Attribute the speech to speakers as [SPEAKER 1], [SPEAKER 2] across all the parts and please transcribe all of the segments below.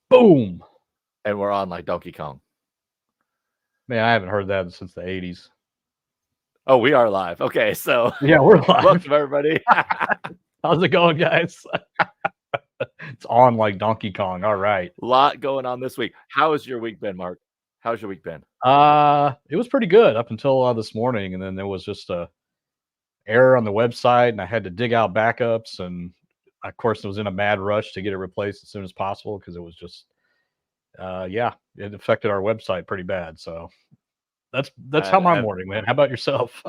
[SPEAKER 1] Boom.
[SPEAKER 2] And we're on like Donkey Kong.
[SPEAKER 1] Man, I haven't heard that since the 80s.
[SPEAKER 2] Oh, we are live. Okay, so
[SPEAKER 1] Yeah, we're live.
[SPEAKER 2] welcome everybody.
[SPEAKER 1] How's it going, guys? It's on like Donkey Kong. All right.
[SPEAKER 2] Lot going on this week. How has your week been, Mark? How's your week been?
[SPEAKER 1] It was pretty good up until this morning, and then there was just a error on the website, and I had to dig out backups, and of course, I was in a mad rush to get it replaced as soon as possible because it was just, yeah, it affected our website pretty bad. So that's how my morning, man. How about yourself?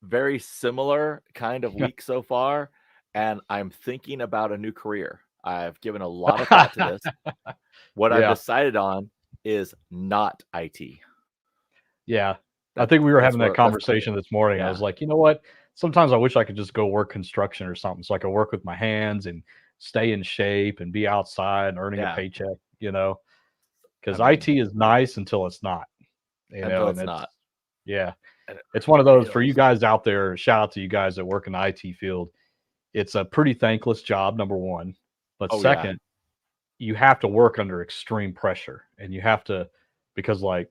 [SPEAKER 2] Very similar kind of week so far, and I'm thinking about a new career. I've given a lot of thought to this. What I've decided on is not IT.
[SPEAKER 1] Yeah. I think we were having that conversation this morning. I was like, you know what? Sometimes I wish I could just go work construction or something so I could work with my hands and stay in shape and be outside and earning a paycheck, you know? Because IT is nice until it's not. You know,
[SPEAKER 2] until it's not.
[SPEAKER 1] Yeah. It's one of those for you guys out there. Shout out to you guys that work in the IT field. It's a pretty thankless job, number one. But second, you have to work under extreme pressure, and you have to, because like,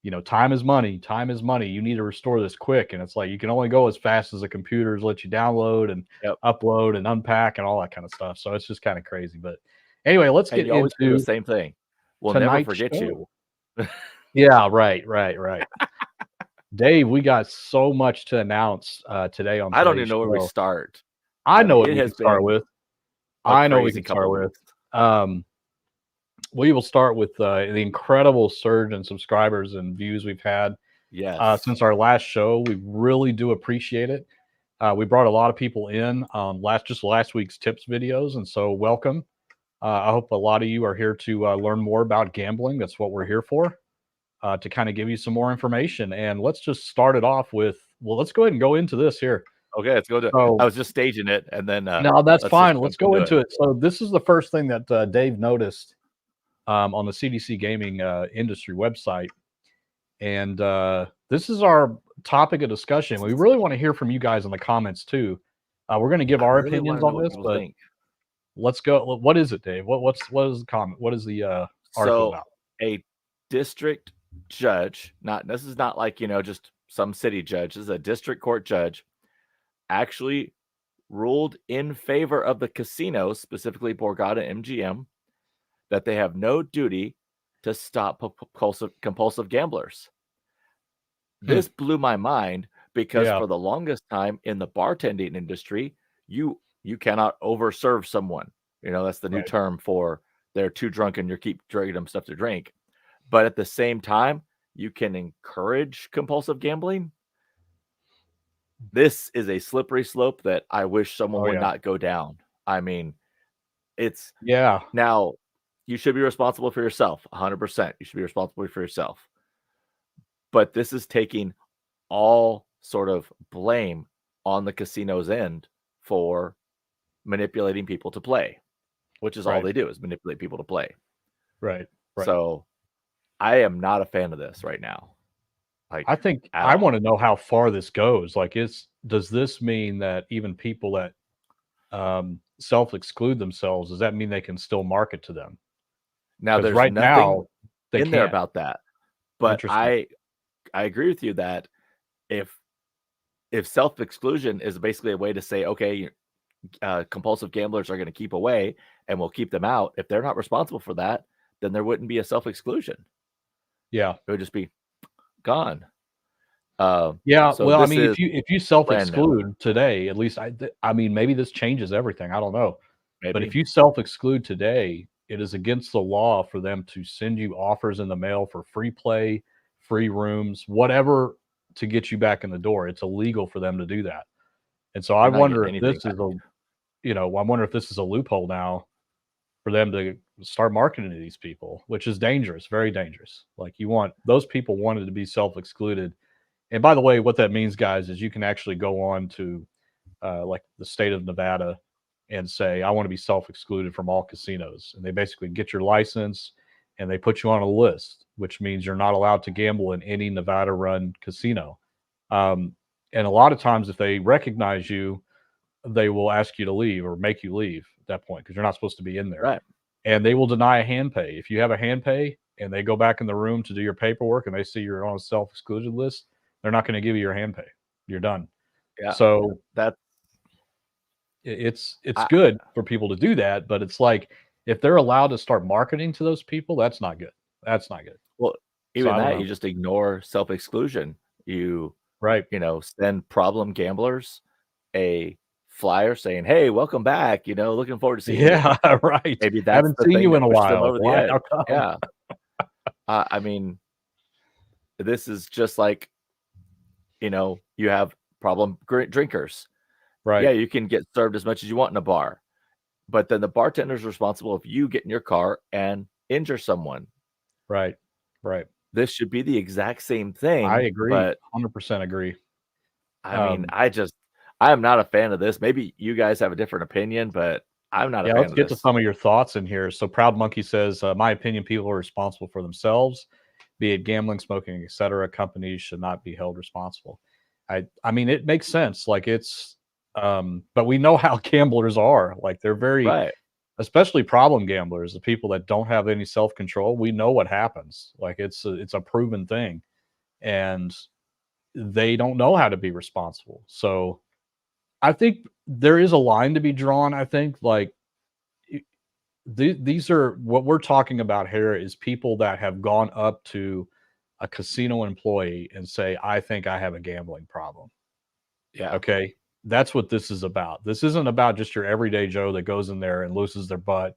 [SPEAKER 1] you know, time is money. Time is money. You need to restore this quick. And it's like, you can only go as fast as the computers let you download and upload and unpack and all that kind of stuff. So it's just kind of crazy. But anyway, let's get into
[SPEAKER 2] the same thing. We'll never forget you.
[SPEAKER 1] Yeah, right. Dave, we got so much to announce today on.
[SPEAKER 2] I don't even know where we start.
[SPEAKER 1] I know what we can start with. I know we can start with. We will start with the incredible surge in subscribers and views we've had since our last show. We really do appreciate it. We brought a lot of people in last week's tips videos, and so welcome. I hope a lot of you are here to learn more about gambling. That's what we're here for, to kind of give you some more information. And let's just start it off with, well, let's go ahead and go into this here.
[SPEAKER 2] Okay, let's go to. I was just staging it, and then
[SPEAKER 1] no, that's fine. Let's go into it. So this is the first thing that Dave noticed on the CDC Gaming industry website, and this is our topic of discussion. We really want to hear from you guys in the comments too. We're going to give our opinions on this, but let's go. What is it, Dave? What is the comment? What is the article about?
[SPEAKER 2] A district judge, this is not like, you know, just some city judge. This is a district court judge, actually ruled in favor of the casinos, specifically Borgata MGM, that they have no duty to stop compulsive gamblers. This blew my mind because for the longest time in the bartending industry, you cannot overserve someone. You know, that's the new term for they're too drunk and you keep drinking them stuff to drink. But at the same time, you can encourage compulsive gambling. This is a slippery slope that I wish someone would not go down. I mean, it's now you should be responsible for yourself. 100%. You should be responsible for yourself. But this is taking all sort of blame on the casino's end for manipulating people to play, which is all they do, is manipulate people to play.
[SPEAKER 1] Right.
[SPEAKER 2] So I am not a fan of this right now.
[SPEAKER 1] Like, I think I want to know how far this goes. Like, does this mean that even people that self-exclude themselves, does that mean they can still market to them?
[SPEAKER 2] Now, there's
[SPEAKER 1] right
[SPEAKER 2] nothing
[SPEAKER 1] now
[SPEAKER 2] in there about that. But I agree with you that if self-exclusion is basically a way to say, okay, compulsive gamblers are going to keep away and we'll keep them out. If they're not responsible for that, then there wouldn't be a self-exclusion.
[SPEAKER 1] Yeah.
[SPEAKER 2] It would just be gone.
[SPEAKER 1] So well, I mean, if you self-exclude today, at least I mean, maybe this changes everything. I don't know. Maybe. But if you self-exclude today, it is against the law for them to send you offers in the mail for free play, free rooms, whatever, to get you back in the door. It's illegal for them to do that. And so I wonder if this is I wonder if this is a loophole now for them to start marketing to these people, which is dangerous, very dangerous. Like, those people wanted to be self-excluded. And by the way, what that means, guys, is you can actually go on to like the state of Nevada and say, I want to be self-excluded from all casinos. And they basically get your license and they put you on a list, which means you're not allowed to gamble in any Nevada-run casino. And a lot of times if they recognize you, they will ask you to leave or make you leave at that point because you're not supposed to be in there.
[SPEAKER 2] Right.
[SPEAKER 1] and they will deny a hand pay. If you have a hand pay and they go back in the room to do your paperwork and they see you're on a self-exclusion list, they're not going to give you your hand pay. You're done.
[SPEAKER 2] Yeah.
[SPEAKER 1] So
[SPEAKER 2] that's
[SPEAKER 1] it's good for people to do that, but it's like if they're allowed to start marketing to those people, that's not good. That's not good.
[SPEAKER 2] Well, even that, you just ignore self-exclusion. You send problem gamblers a flyer saying, "Hey, welcome back. Looking forward to seeing you."
[SPEAKER 1] Yeah, right.
[SPEAKER 2] Maybe that's
[SPEAKER 1] Haven't
[SPEAKER 2] the
[SPEAKER 1] seen
[SPEAKER 2] thing
[SPEAKER 1] you
[SPEAKER 2] that
[SPEAKER 1] in a
[SPEAKER 2] pushed them
[SPEAKER 1] while.
[SPEAKER 2] over the
[SPEAKER 1] Why?
[SPEAKER 2] edge.
[SPEAKER 1] How come?
[SPEAKER 2] Yeah. I mean, this is just like, you have problem drinkers.
[SPEAKER 1] Right.
[SPEAKER 2] Yeah, you can get served as much as you want in a bar, but then the bartender's responsible if you get in your car and injure someone.
[SPEAKER 1] Right. Right.
[SPEAKER 2] This should be the exact same thing.
[SPEAKER 1] I agree.
[SPEAKER 2] But
[SPEAKER 1] 100% agree.
[SPEAKER 2] I mean, I am not a fan of this. Maybe you guys have a different opinion, but I'm not a fan of this.
[SPEAKER 1] Let's get to some of your thoughts in here. So Proud Monkey says, my opinion, people are responsible for themselves, be it gambling, smoking, etc. Companies should not be held responsible. I mean, it makes sense. Like it's, but we know how gamblers are. Like they're very, especially problem gamblers, the people that don't have any self-control. We know what happens. Like it's a proven thing, and they don't know how to be responsible. So I think there is a line to be drawn. I think like these are what we're talking about here is people that have gone up to a casino employee and say, I think I have a gambling problem.
[SPEAKER 2] Yeah.
[SPEAKER 1] Okay. That's what this is about. This isn't about just your everyday Joe that goes in there and loses their butt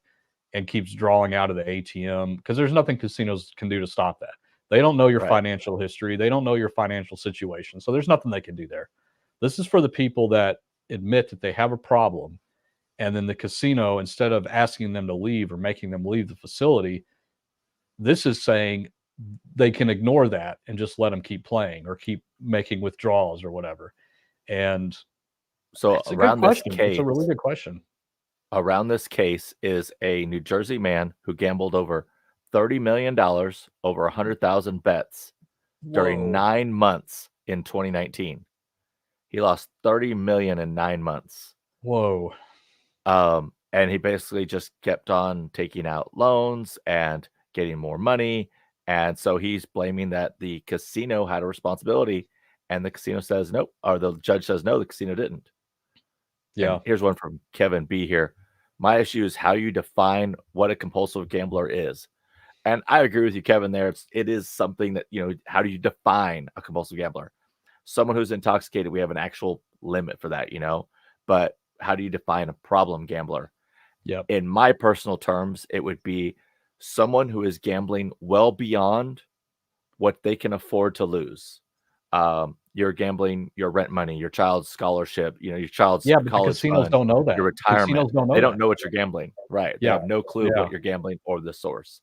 [SPEAKER 1] and keeps drawing out of the ATM, because there's nothing casinos can do to stop that. They don't know your financial history. They don't know your financial situation. So there's nothing they can do there. This is for the people that admit that they have a problem. And then the casino, instead of asking them to leave or making them leave the facility, this is saying they can ignore that and just let them keep playing or keep making withdrawals or whatever. And
[SPEAKER 2] so around this case,
[SPEAKER 1] it's a really good question.
[SPEAKER 2] Around this case is a New Jersey man who gambled over $30 million, over 100,000 bets during 9 months in 2019. He lost 30 million in 9 months.
[SPEAKER 1] Whoa.
[SPEAKER 2] And he basically just kept on taking out loans and getting more money. And so he's blaming that the casino had a responsibility, and the casino says nope, or the judge says no, the casino didn't.
[SPEAKER 1] Yeah.
[SPEAKER 2] And here's one from Kevin B here. My issue is how you define what a compulsive gambler is. And I agree with you, Kevin, there. It is something that, how do you define a compulsive gambler? Someone who's intoxicated, we have an actual limit for that, but how do you define a problem gambler?
[SPEAKER 1] Yeah.
[SPEAKER 2] In my personal terms, it would be someone who is gambling well beyond what they can afford to lose. You're gambling your rent money, your child's scholarship, your child's college
[SPEAKER 1] casinos
[SPEAKER 2] fund,
[SPEAKER 1] don't know that.
[SPEAKER 2] your retirement. They don't know what you're gambling. Right. They
[SPEAKER 1] Yeah.
[SPEAKER 2] have no clue what you're gambling or the source.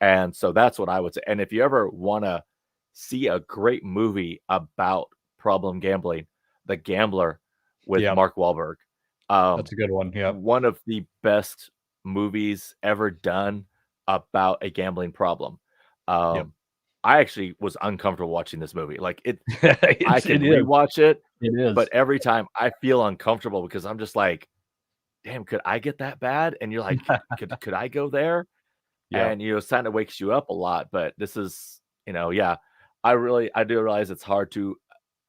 [SPEAKER 2] And so that's what I would say. And if you ever want to see a great movie about problem gambling, The Gambler with Mark Wahlberg.
[SPEAKER 1] That's a good one. Yeah.
[SPEAKER 2] One of the best movies ever done about a gambling problem. I actually was uncomfortable watching this movie. Like I can rewatch it.
[SPEAKER 1] It is.
[SPEAKER 2] But every time I feel uncomfortable because I'm just like, damn, could I get that bad? And you're like, could I go there?
[SPEAKER 1] Yeah.
[SPEAKER 2] And it kind of wakes you up a lot. But this is, I do realize it's hard to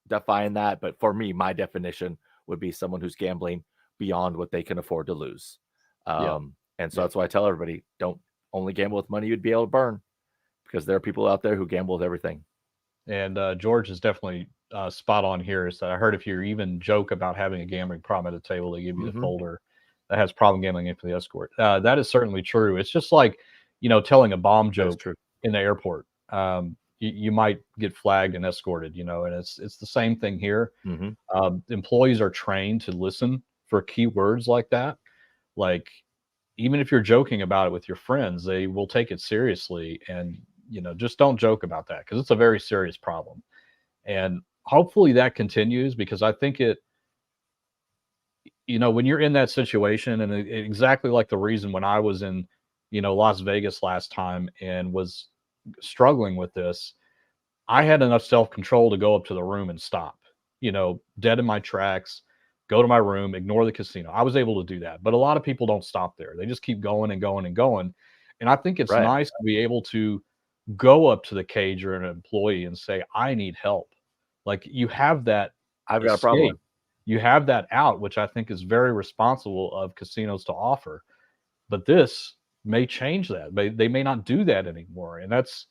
[SPEAKER 2] define that. But for me, my definition would be someone who's gambling beyond what they can afford to lose. And so that's why I tell everybody, don't only gamble with money you'd be able to burn, because there are people out there who gamble with everything.
[SPEAKER 1] And George is definitely spot on here. Is that I heard if you even joke about having a gambling problem at the table, they give you the folder that has problem gambling in for the escort. That is certainly true. It's just like, telling a bomb joke in the airport. You might get flagged and escorted, and it's the same thing here. Employees are trained to listen for key words like that. Like, even if you're joking about it with your friends, they will take it seriously. And, just don't joke about that, because it's a very serious problem. And hopefully that continues, because I think when you're in that situation, and exactly like the reason when I was in, Las Vegas last time and was struggling with this, I had enough self-control to go up to the room and stop, dead in my tracks, go to my room, ignore the casino. I was able to do that, but a lot of people don't stop there. They just keep going and going and going. And I think it's nice to be able to go up to the cage or an employee and say, I need help. Like, you have that
[SPEAKER 2] I've got a problem.
[SPEAKER 1] You have that out, which I think is very responsible of casinos to offer. But this may change that. They may not do that anymore. And that's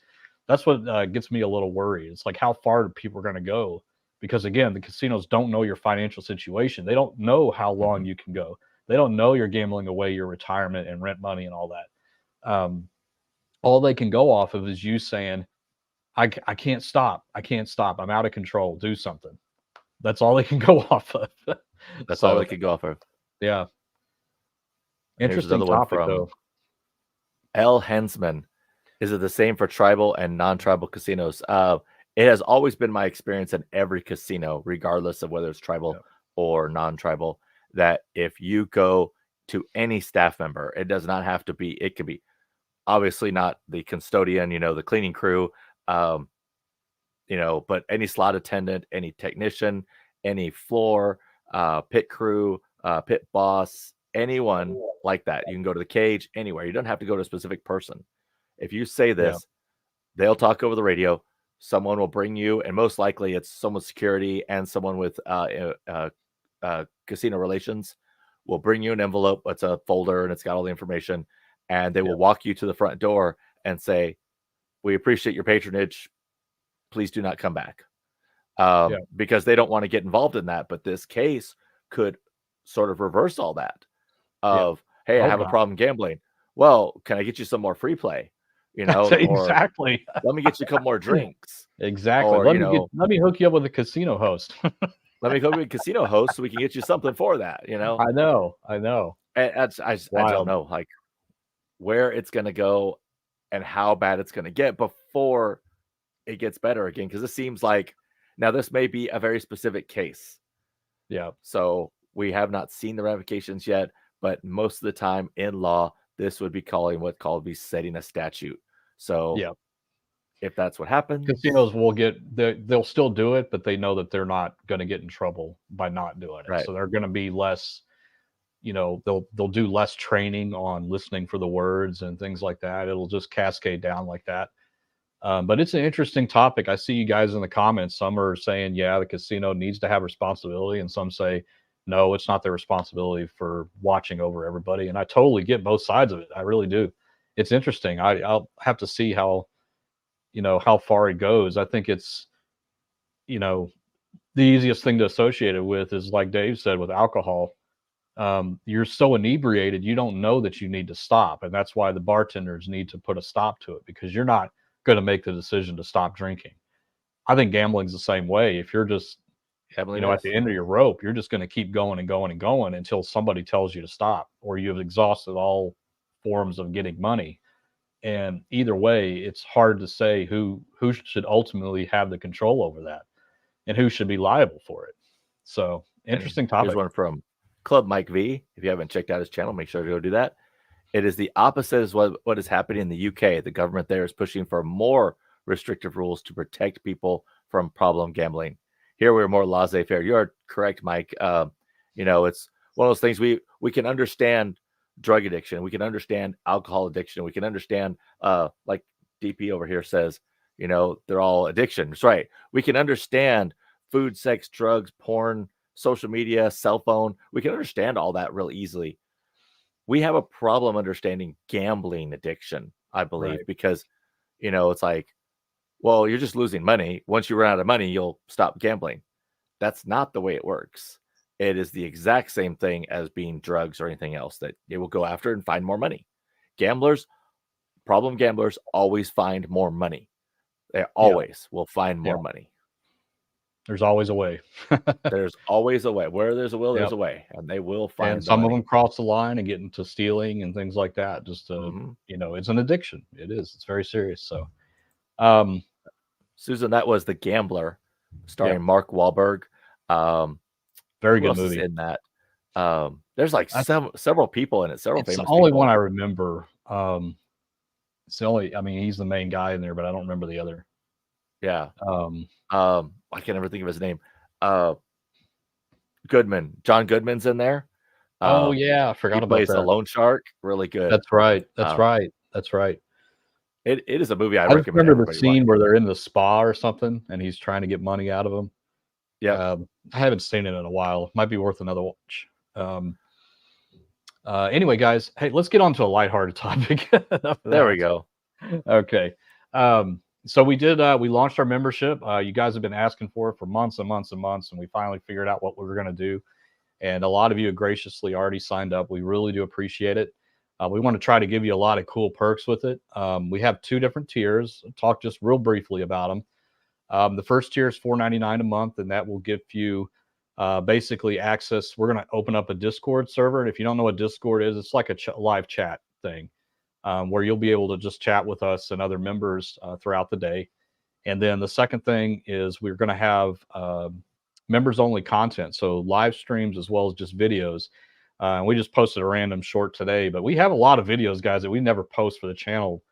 [SPEAKER 1] what gets me a little worried. It's like, how far do people are going to go? Because again, the casinos don't know your financial situation. They don't know how long you can go. They don't know you're gambling away your retirement and rent money and all that. All they can go off of is you saying, I can't stop. I can't stop. I'm out of control. Do something. That's all they can go off of.
[SPEAKER 2] That's all they can go off of.
[SPEAKER 1] Yeah. Interesting topic, though.
[SPEAKER 2] L. Hensman. Is it the same for tribal and non-tribal casinos? It has always been my experience in every casino, regardless of whether it's tribal or non-tribal, that if you go to any staff member, it does not have to be, it could be obviously not the custodian, the cleaning crew, but any slot attendant, any technician, any floor, pit crew, pit boss, anyone like that. You can go to the cage anywhere. You don't have to go to a specific person. If you say this, they'll talk over the radio. Someone will bring you, and most likely it's someone security and someone with casino relations will bring you an envelope. It's a folder and it's got all the information, and they will walk you to the front door and say, we appreciate your patronage. Please do not come back. Because they don't want to get involved in that. But this case could sort of reverse all that of, hey, I have a problem gambling. Well, can I get you some more free play?
[SPEAKER 1] Exactly.
[SPEAKER 2] Let me get you a couple more drinks.
[SPEAKER 1] Exactly. Or, let me hook you up with a casino host.
[SPEAKER 2] Let me hook you with a casino host so we can get you something for that.
[SPEAKER 1] I know.
[SPEAKER 2] And I don't know, like, where it's going to go and how bad it's going to get before it gets better again. Because it seems like now this may be a very specific case.
[SPEAKER 1] Yeah.
[SPEAKER 2] So we have not seen the ramifications yet, but most of the time in law, this would be be setting a statute. So if that's what happens,
[SPEAKER 1] casinos will they'll still do it, but they know that they're not going to get in trouble by not doing it. Right. So they're going to be less, they'll do less training on listening for the words and things like that. It'll just cascade down like that. But it's an interesting topic. I see you guys in the comments. Some are saying, the casino needs to have responsibility, and some say, no, it's not their responsibility for watching over everybody. And I totally get both sides of it. I really do. It's interesting. I'll have to see how far it goes. I think it's, the easiest thing to associate it with is, like Dave said, with alcohol. You're so inebriated, you don't know that you need to stop. And that's why the bartenders need to put a stop to it, because you're not going to make the decision to stop drinking. I think gambling's the same way. If you're just, at the end of your rope, you're just going to keep going and going and going until somebody tells you to stop, or you've exhausted all forms of getting money. And either way, it's hard to say who should ultimately have the control over that and who should be liable for it. So interesting topic.
[SPEAKER 2] Here's one from Club Mike V. If you haven't checked out his channel, make sure to go do that. It is the opposite as what is happening in the UK. The government there is pushing for more restrictive rules to protect people from problem gambling. Here we're more laissez-faire. You are correct, Mike. It's one of those things we can understand drug addiction. We can understand alcohol addiction. We can understand, like DP over here says, they're all addictions, right? We can understand food, sex, drugs, porn, social media, cell phone. We can understand all that real easily. We have a problem understanding gambling addiction, I believe, because, it's like, well, you're just losing money. Once you run out of money, you'll stop gambling. That's not the way it works. It is the exact same thing as being drugs or anything else, that they will go after and find more money. Problem gamblers always find more money. They always will find more money.
[SPEAKER 1] There's always a way.
[SPEAKER 2] There's always a way. Where there's a will, there's a way, and they will find.
[SPEAKER 1] And some of them cross the line and get into stealing and things like that. Just to, it's an addiction. It is. It's very serious. So,
[SPEAKER 2] Susan, that was The Gambler, starring Mark Wahlberg.
[SPEAKER 1] Very good movie.
[SPEAKER 2] In that, there's like several people in it. Several famous.
[SPEAKER 1] It's the only
[SPEAKER 2] people.
[SPEAKER 1] one I remember. It's the only. I mean, he's the main guy in there, but I don't remember the other.
[SPEAKER 2] Yeah. I can never think of his name. John Goodman's in there.
[SPEAKER 1] Oh yeah, I forgot about that. He
[SPEAKER 2] plays a loan shark. Really good.
[SPEAKER 1] That's right. That's right. That's right.
[SPEAKER 2] It is a movie I
[SPEAKER 1] recommend. Remember the scene where they're in the spa or something, and he's trying to get money out of him.
[SPEAKER 2] Yeah,
[SPEAKER 1] I haven't seen it in a while. Might be worth another watch. Anyway, guys, hey, let's get on to a lighthearted topic.
[SPEAKER 2] There we go.
[SPEAKER 1] Okay. So we launched our membership. You guys have been asking for it for months and months and months, and we finally figured out what we were going to do. And a lot of you have graciously already signed up. We really do appreciate it. We want to try to give you a lot of cool perks with it. We have 2 different tiers. I'll talk just real briefly about them. The first tier is $4.99 a month, and that will give you basically access. We're going to open up a Discord server. And if you don't know what Discord is, it's like a live chat thing where you'll be able to just chat with us and other members throughout the day. And then the second thing is we're going to have members only content. So live streams as well as just videos. We just posted a random short today, but we have a lot of videos, guys, that we never post for the channel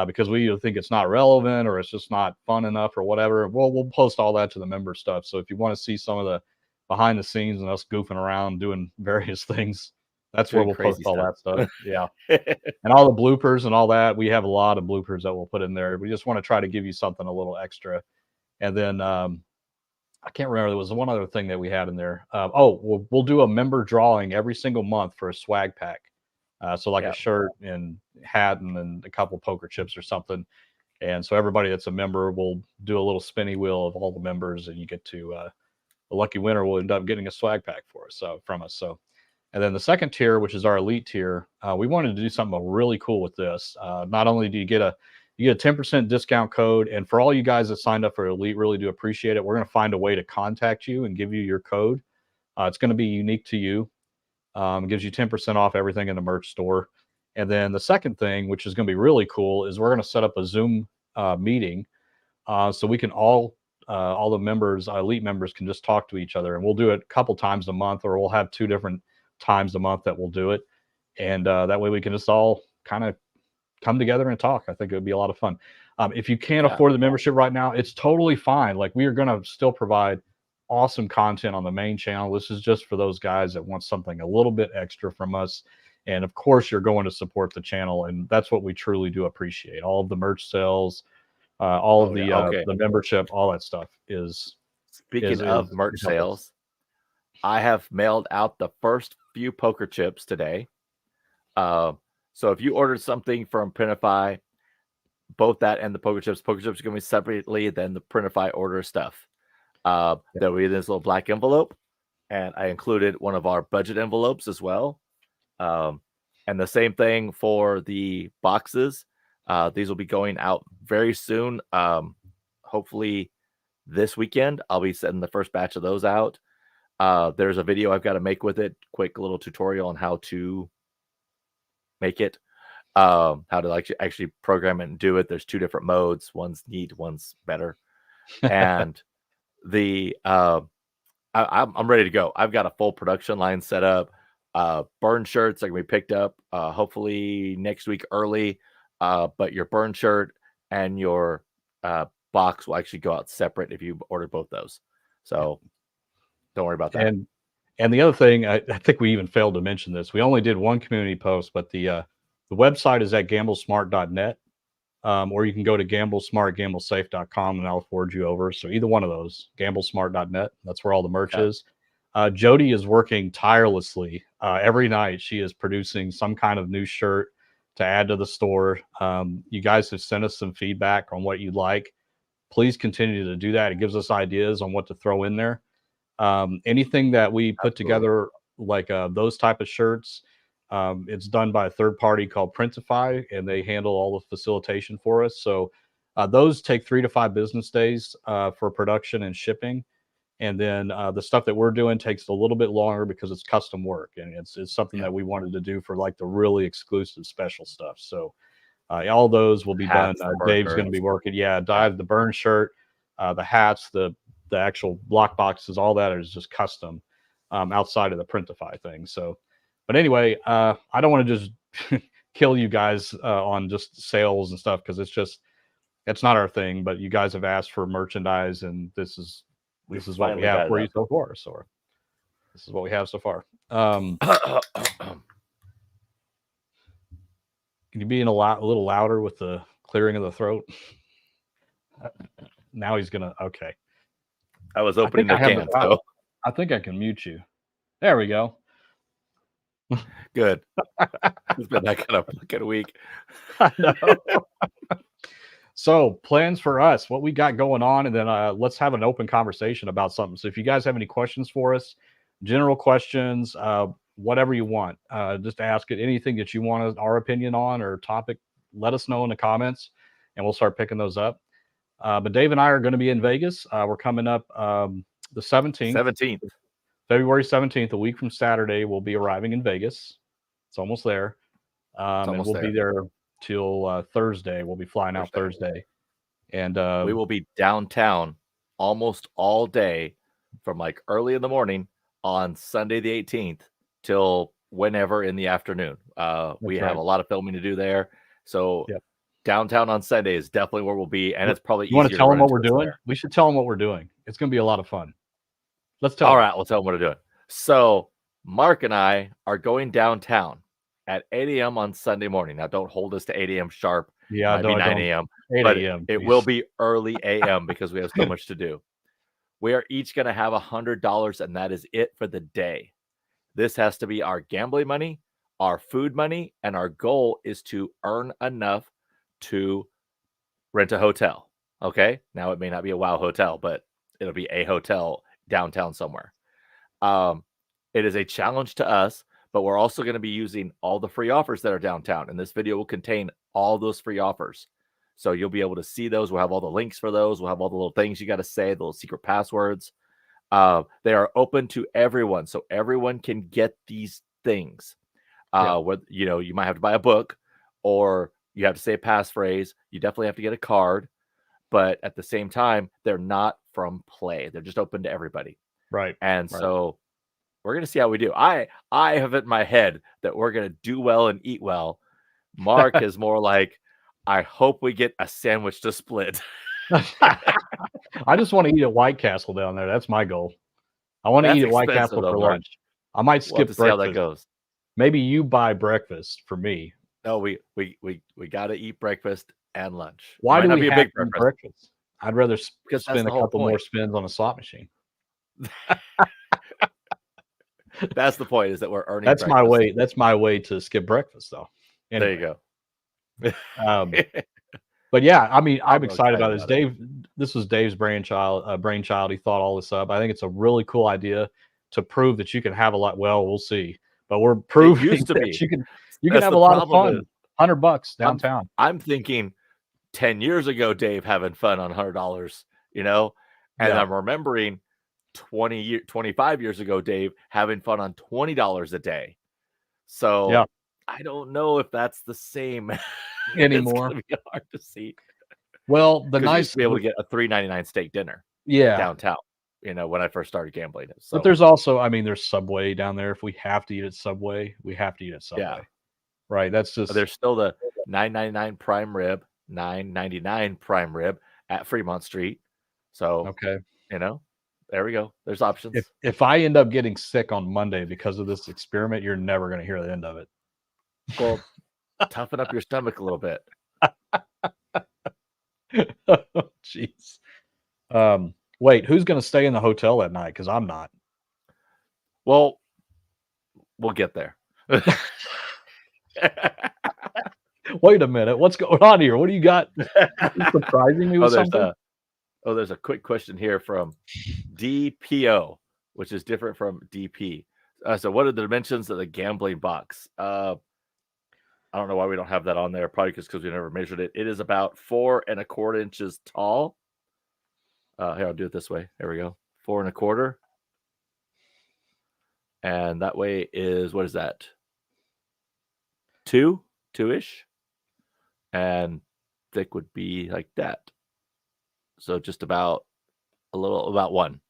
[SPEAKER 1] because we either think it's not relevant or it's just not fun enough or whatever. Well, we'll post all that to the member stuff. So if you want to see some of the behind the scenes and us goofing around doing various things, that's where we'll post all that stuff. Yeah. And all the bloopers and all that. We have a lot of bloopers that we'll put in there. We just want to try to give you something a little extra. And then I can't remember. There was one other thing that we had in there. We'll do a member drawing every single month for a swag pack. So like a shirt and hat and then a couple poker chips or something. And so everybody that's a member will do a little spinny wheel of all the members, and you get to the lucky winner will end up getting a swag pack for us. From us. So, and then the second tier, which is our elite tier, we wanted to do something really cool with this. Not only do you get a 10% discount code, and for all you guys that signed up for elite, really do appreciate it. We're going to find a way to contact you and give you your code. It's going to be unique to you. It gives you 10% off everything in the merch store. And then the second thing, which is going to be really cool, is we're going to set up a Zoom meeting so we can all the members, elite members, can just talk to each other. And we'll do it a couple times a month, or we'll have 2 different times a month that we'll do it. And that way we can just all kind of come together and talk. I think it would be a lot of fun. If you can't afford the membership right now, it's totally fine. Like, we are going to still provide awesome content on the main channel. This is just for those guys that want something a little bit extra from us. And of course, you're going to support the channel, and that's what we truly do appreciate. All of the merch sales, all of the membership, all that stuff is.
[SPEAKER 2] Speaking of merch sales, I have mailed out the first few poker chips today. So if you ordered something from Printify, both that and the poker chips are going to be separately than the Printify order stuff. There'll be this little black envelope, and I included one of our budget envelopes as well. And the same thing for the boxes. These will be going out very soon. Hopefully this weekend, I'll be setting the first batch of those out. There's a video I've got to make with it. Quick little tutorial on how to make it, how to actually program it and do it. There's 2 different modes. One's neat, one's better. And I'm ready to go. I've got a full production line set up. Burn shirts are gonna be picked up hopefully next week early. But your burn shirt and your box will actually go out separate if you order both those. So don't worry about that.
[SPEAKER 1] And the other thing, I think we even failed to mention this. We only did one community post, but the website is at gamblesmart.net. Or you can go to gamblesmart, gamblesafe.com, and I'll forward you over. So either one of those, gamblesmart.net, that's where all the merch is. Jody is working tirelessly. Every night she is producing some kind of new shirt to add to the store. You guys have sent us some feedback on what you'd like. Please continue to do that. It gives us ideas on what to throw in there. Anything that we put together, like those type of shirts, it's done by a third party called Printify, and they handle all the facilitation for us. So those take 3 to 5 business days for production and shipping. And then the stuff that we're doing takes a little bit longer because it's custom work, and it's something that we wanted to do for like the really exclusive special stuff. So all those will be done. Dave's going to be working. Dive the burn shirt, the hats, the actual block boxes, all that is just custom outside of the Printify thing. So, but anyway, I don't want to just kill you guys on just sales and stuff, because it's not our thing. But you guys have asked for merchandise, and this is what we have for you so far. So This is what we have so far. Can you be a little louder with the clearing of the throat? Now he's gonna. Okay.
[SPEAKER 2] I was opening the can, so
[SPEAKER 1] I think I can mute you. There we go.
[SPEAKER 2] Good. It's been that kind of fucking week.
[SPEAKER 1] I know. So plans for us, what we got going on, and then let's have an open conversation about something. So if you guys have any questions for us, general questions, whatever you want, just ask it. Anything that you want our opinion on or topic, let us know in the comments, and we'll start picking those up. But Dave and I are going to be in Vegas. We're coming up the 17th. February 17th, a week from Saturday, we'll be arriving in Vegas. It's almost there. And we'll be there till Thursday. We'll be flying out Thursday. And
[SPEAKER 2] we will be downtown almost all day from like early in the morning on Sunday the 18th till whenever in the afternoon. We have a lot of filming to do there. So downtown on Sunday is definitely where we'll be. And it's probably
[SPEAKER 1] easier. You want to tell them what we're doing? We should tell them what we're doing. It's going to be a lot of fun. Let's tell them.
[SPEAKER 2] All right, we'll tell them what we're doing. So Mark and I are going downtown at 8 a.m. on Sunday morning. Now, don't hold us to 8 a.m. sharp.
[SPEAKER 1] Yeah,
[SPEAKER 2] it might be 9 a.m. But it will be early a.m. because we have so much to do. We are each going to have $100, and that is it for the day. This has to be our gambling money, our food money, and our goal is to earn enough to rent a hotel. Okay? Now, it may not be a wow hotel, but it'll be a hotel downtown somewhere. It is a challenge to us, but we're also going to be using all the free offers that are downtown, and this video will contain all those free offers. So you'll be able to see those. We'll have all the links for those. We'll have all the little things you got to say, the little secret passwords. They are open to everyone, so everyone can get these things. Whether, you might have to buy a book, or you have to say a passphrase. You definitely have to get a card, but at the same time, they're not from play. They're just open to everybody.
[SPEAKER 1] Right.
[SPEAKER 2] And so we're going to see how we do. I have it in my head that we're going to do well and eat well. Mark is more like, I hope we get a sandwich to split.
[SPEAKER 1] I just want to eat at White Castle down there. That's my goal. I want to eat at White Castle for lunch. I might skip breakfast.
[SPEAKER 2] See how that goes.
[SPEAKER 1] Maybe you buy breakfast for me.
[SPEAKER 2] No, we got to eat breakfast and lunch.
[SPEAKER 1] Why do we have breakfast? I'd rather spend a couple more spins on a slot machine.
[SPEAKER 2] That's the point, is that we're earning.
[SPEAKER 1] That's my way. That's my way to skip breakfast, though.
[SPEAKER 2] Anyway. There you
[SPEAKER 1] go. But yeah, I mean, I'm excited about this. Dave, this was Dave's brainchild. He thought all this up. I think it's a really cool idea to prove that you can have a lot. Well, we'll see, but we're proving that you can have a lot of fun. $100 downtown.
[SPEAKER 2] I'm thinking 10 years ago, Dave having fun on $100. And I'm remembering 25 years ago, Dave having fun on $20 a day. So I don't know if that's the same
[SPEAKER 1] anymore.
[SPEAKER 2] It's gonna be hard to see.
[SPEAKER 1] Well, the nice
[SPEAKER 2] to be able to get a $3.99 steak dinner. Downtown. When I first started gambling. So.
[SPEAKER 1] But there's also, I mean, there's Subway down there. If we have to eat at Subway, we have to eat at Subway.
[SPEAKER 2] Yeah.
[SPEAKER 1] Right. That's just.
[SPEAKER 2] There's still the $9.99 prime rib, $9.99 prime rib at Fremont Street. So
[SPEAKER 1] okay.
[SPEAKER 2] There we go. There's options.
[SPEAKER 1] If I end up getting sick on Monday because of this experiment, you're never going to hear the end of it.
[SPEAKER 2] Well, toughen up your stomach a little bit.
[SPEAKER 1] Jeez. Wait, who's going to stay in the hotel that night? Because I'm not.
[SPEAKER 2] Well, we'll get there.
[SPEAKER 1] Wait a minute. What's going on here? What do you got? Surprising me with something?
[SPEAKER 2] There's a quick question here from DPO, which is different from DP. So what are the dimensions of the gambling box? I don't know why we don't have that on there. Probably because we never measured it. It is about 4 1/4 inches tall. Here, I'll do it this way. There we go. 4 1/4. And that way is, what is that? 2-ish. And thick would be like that. So just about about 1.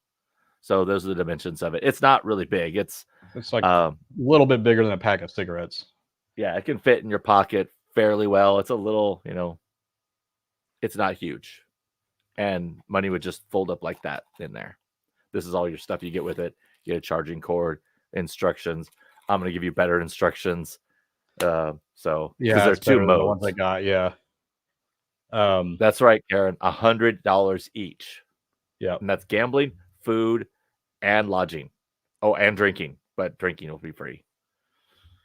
[SPEAKER 2] So those are the dimensions of it. It's not really big. It's
[SPEAKER 1] like a little bit bigger than a pack of cigarettes.
[SPEAKER 2] Yeah, it can fit in your pocket fairly well. It's a little, it's not huge. And money would just fold up like that in there. This is all your stuff you get with it. get a charging cord, instructions. I'm going to give you better instructions. So because there are two modes. The ones
[SPEAKER 1] I got, yeah.
[SPEAKER 2] That's right, Karen. $100 each.
[SPEAKER 1] Yeah,
[SPEAKER 2] and that's gambling, food, and lodging. Oh, and drinking, but drinking will be free.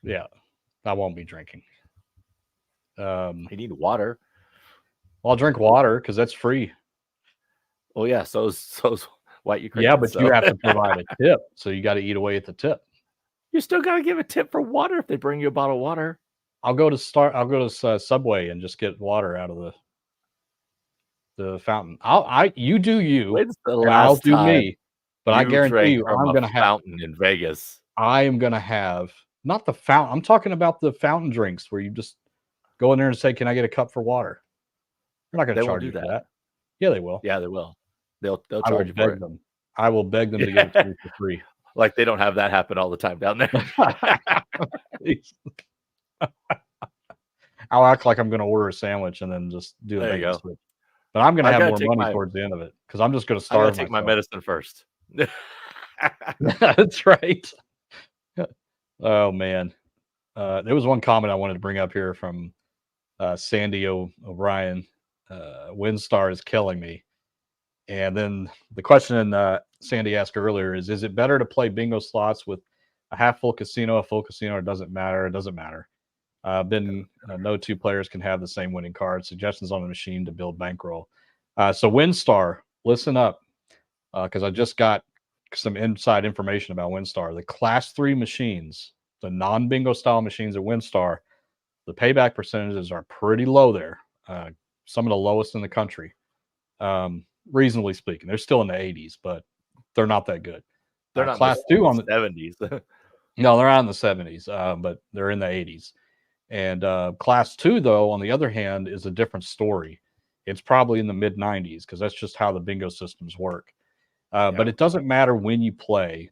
[SPEAKER 1] Yeah, I won't be drinking.
[SPEAKER 2] You need water.
[SPEAKER 1] Well, I'll drink water because that's free.
[SPEAKER 2] Oh yeah, so's white Ukraine.
[SPEAKER 1] Yeah, but you have to provide a tip, so you got to eat away at the tip.
[SPEAKER 2] You still got to give a tip for water if they bring you a bottle of water.
[SPEAKER 1] I'll go to Subway and just get water out of the fountain. You do you,
[SPEAKER 2] When's the
[SPEAKER 1] and
[SPEAKER 2] last
[SPEAKER 1] I'll do
[SPEAKER 2] time
[SPEAKER 1] me. But I guarantee you, I'm going to have
[SPEAKER 2] fountain in Vegas.
[SPEAKER 1] I am going to have not the fountain. I'm talking about the fountain drinks where you just go in there and say, "Can I get a cup for water?" They're not going to charge you for that. Yeah, they will.
[SPEAKER 2] Yeah, they will. They'll charge you for it.
[SPEAKER 1] Them. I will beg them to give it to me for free.
[SPEAKER 2] Like they don't have that happen all the time down there.
[SPEAKER 1] I'll act like I'm going to order a sandwich and then just do
[SPEAKER 2] there
[SPEAKER 1] the
[SPEAKER 2] you go.
[SPEAKER 1] Switch. But I'm going to have more money towards the end of it because I'm just going to starve.
[SPEAKER 2] I'm going to take my medicine first.
[SPEAKER 1] That's right. Oh man, there was one comment I wanted to bring up here from Sandy O'Brien. WinStar is killing me. And then the question Sandy asked earlier is it better to play bingo slots with a half full casino, a full casino, or doesn't matter? It doesn't matter. No two players can have the same winning card. Suggestions on the machine to build bankroll. So WinStar, listen up, because I just got some inside information about WinStar. The Class 3 machines, the non-bingo style machines at WinStar, the payback percentages are pretty low there. Some of the lowest in the country, reasonably speaking. They're still in the 80s, but they're not that good.
[SPEAKER 2] They're not
[SPEAKER 1] Class 2 on the
[SPEAKER 2] 70s.
[SPEAKER 1] No, they're not in the 70s, but they're in the 80s. And Class 2, though, on the other hand, is a different story. It's probably in the mid 90s because that's just how the bingo systems work. But it doesn't matter when you play.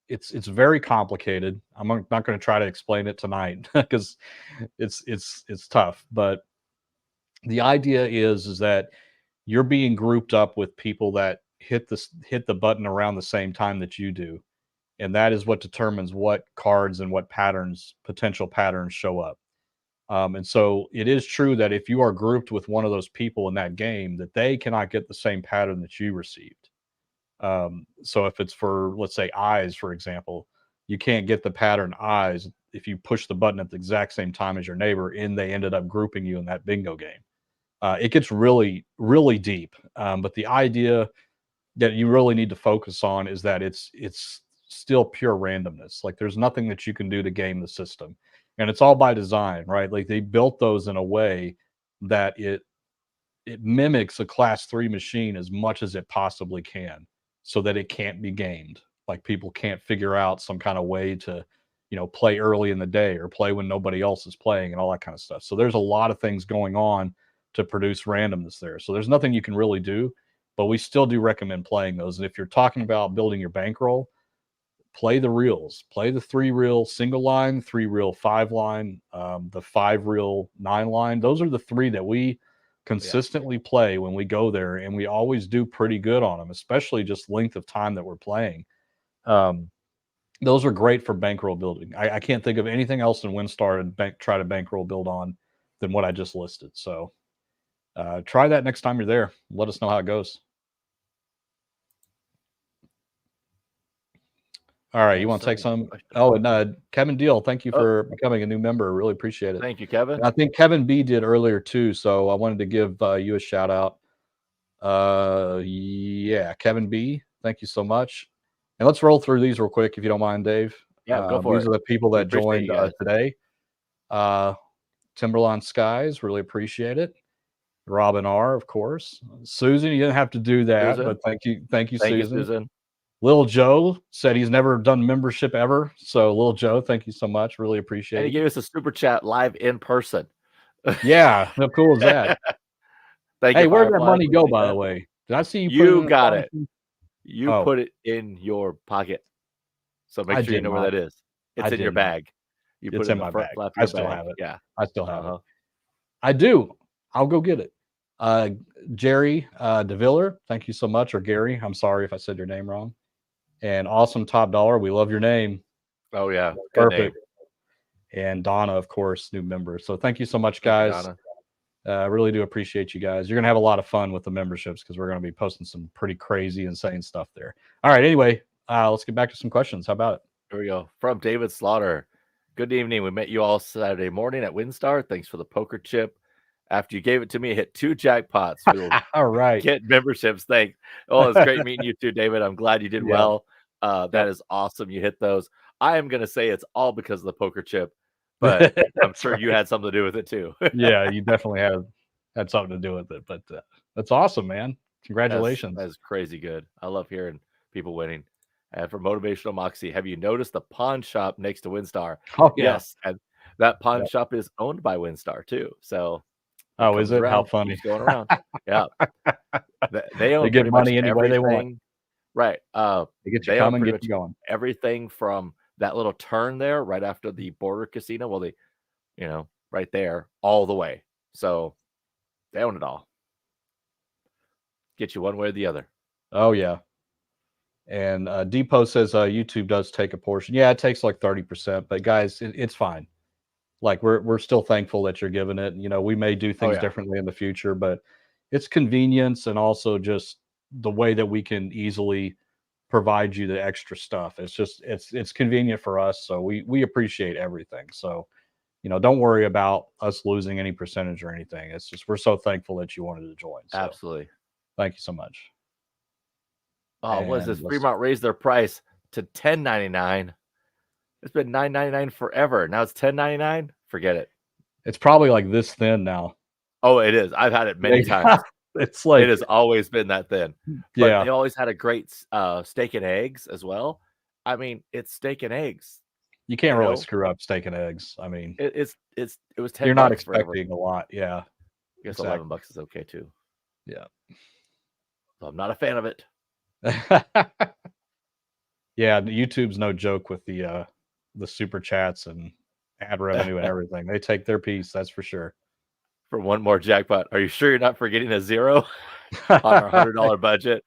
[SPEAKER 1] It's very complicated. I'm not going to try to explain it tonight because it's tough. But the idea is that you're being grouped up with people that hit the button around the same time that you do, and that is what determines what cards and what potential patterns show up. And so it is true that if you are grouped with one of those people in that game, that they cannot get the same pattern that you received. So if it's for, let's say, eyes, for example, you can't get the pattern eyes if you push the button at the exact same time as your neighbor and they ended up grouping you in that bingo game. It gets really, really deep. But the idea that you really need to focus on is that it's still pure randomness. Like there's nothing that you can do to game the system. And it's all by design, right? Like they built those in a way that it mimics a Class 3 machine as much as it possibly can, so that it can't be gamed. Like people can't figure out some kind of way to, play early in the day or play when nobody else is playing and all that kind of stuff. So there's a lot of things going on to produce randomness there. So there's nothing you can really do, but we still do recommend playing those. And if you're talking about building your bankroll, play the reels, play the 3-reel single line, 3-reel 5-line, the 5-reel 9-line. Those are the 3 that we consistently play when we go there, and we always do pretty good on them, especially just length of time that we're playing. Those are great for bankroll building. I can't think of anything else in WinStar to try to bankroll build on than what I just listed. So try that next time you're there. Let us know how it goes. All right, you want to take some? Oh, and Kevin Deal, thank you for becoming a new member. Really appreciate it.
[SPEAKER 2] Thank you, Kevin.
[SPEAKER 1] And I think Kevin B did earlier too, so I wanted to give you a shout out. Yeah, Kevin B, thank you so much. And let's roll through these real quick, if you don't mind, Dave.
[SPEAKER 2] Yeah, go for it.
[SPEAKER 1] These are the people that joined today. Timberline Skies, really appreciate it. Robin R, of course. Susan, you didn't have to do that, but thank you, Susan. Lil Joe said he's never done membership ever. So Lil Joe, thank you so much. Really appreciate it.
[SPEAKER 2] And he gave us a super chat live in person.
[SPEAKER 1] Yeah, how cool is that? Hey, where did that money go, by the way? Did I see you?
[SPEAKER 2] You got it. You put it in your pocket. So make sure you know where that is. It's in your bag. You put it in my bag.
[SPEAKER 1] I still have it.
[SPEAKER 2] Yeah.
[SPEAKER 1] I still have it. I do. I'll go get it. Jerry DeViller, thank you so much. Or Gary, I'm sorry if I said your name wrong. And Awesome Top Dollar, we love your name.
[SPEAKER 2] Oh yeah,
[SPEAKER 1] good perfect. Name. And Donna, of course, new member. So thank you so much, guys. I really do appreciate you guys. You're gonna have a lot of fun with the memberships because we're gonna be posting some pretty crazy, insane stuff there. All right. Anyway, let's get back to some questions. How about it?
[SPEAKER 2] Here we go. From David Slaughter. Good evening. We met you all Saturday morning at WinStar. Thanks for the poker chip. After you gave it to me, it hit 2 jackpots. We'll
[SPEAKER 1] all right.
[SPEAKER 2] Get memberships. Thanks. Oh, it's great meeting you too, David. I'm glad you did well. That is awesome. You hit those. I am going to say it's all because of the poker chip, but I'm sure you had something to do with it too.
[SPEAKER 1] Yeah, you definitely had something to do with it, but that's awesome, man. Congratulations.
[SPEAKER 2] That's crazy good. I love hearing people winning. And for Motivational Moxie, have you noticed the pawn shop next to WinStar?
[SPEAKER 1] Oh, yeah.
[SPEAKER 2] Yes. And that pawn shop is owned by WinStar too. So
[SPEAKER 1] oh, is it?
[SPEAKER 2] Around,
[SPEAKER 1] how funny.
[SPEAKER 2] Going around. Yeah. They own
[SPEAKER 1] they get money any way they want.
[SPEAKER 2] Right.
[SPEAKER 1] They get you coming, get you going.
[SPEAKER 2] Everything from that little turn there right after the border casino. Well, they, right there all the way. So they own it all. Get you one way or the other.
[SPEAKER 1] Oh, yeah. And Depot says YouTube does take a portion. Yeah, it takes like 30%, but guys, it's fine. Like we're still thankful that you're giving it. We may do things differently in the future, but it's convenience and also just the way that we can easily provide you the extra stuff. It's just it's convenient for us, so we appreciate everything. So don't worry about us losing any percentage or anything. It's just we're so thankful that you wanted to join. So
[SPEAKER 2] absolutely.
[SPEAKER 1] Thank you so much.
[SPEAKER 2] Oh, what is this? Fremont raised their price to $10.99. It's been $9.99 forever. Now it's $10.99. Forget it.
[SPEAKER 1] It's probably like this thin now.
[SPEAKER 2] Oh, it is. I've had it many times.
[SPEAKER 1] It's like
[SPEAKER 2] it has always been that thin. But they always had a great steak and eggs as well. I mean, it's steak and eggs.
[SPEAKER 1] You can't really screw up steak and eggs. I mean,
[SPEAKER 2] it was $10.
[SPEAKER 1] You're not expecting a lot. Yeah.
[SPEAKER 2] I guess $11 is okay too.
[SPEAKER 1] Yeah.
[SPEAKER 2] So I'm not a fan of it.
[SPEAKER 1] Yeah, YouTube's no joke with the super chats and ad revenue and everything. They take their piece, that's for sure.
[SPEAKER 2] For one more jackpot. Are you sure you're not forgetting a zero on our $100 budget?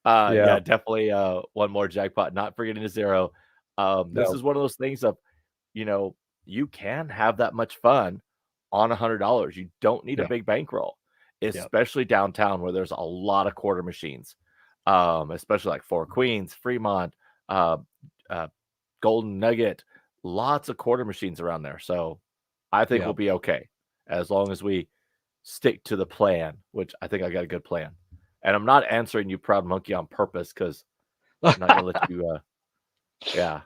[SPEAKER 2] Yeah, definitely one more jackpot, not forgetting a zero. This is one of those things of, you can have that much fun on $100. You don't need a big bankroll, especially downtown where there's a lot of quarter machines. Especially like Four Queens, Fremont, Golden Nugget, lots of quarter machines around there. So I think we'll be okay as long as we stick to the plan, which I think I got a good plan. And I'm not answering you, Proud Monkey, on purpose because I'm not gonna let you. You're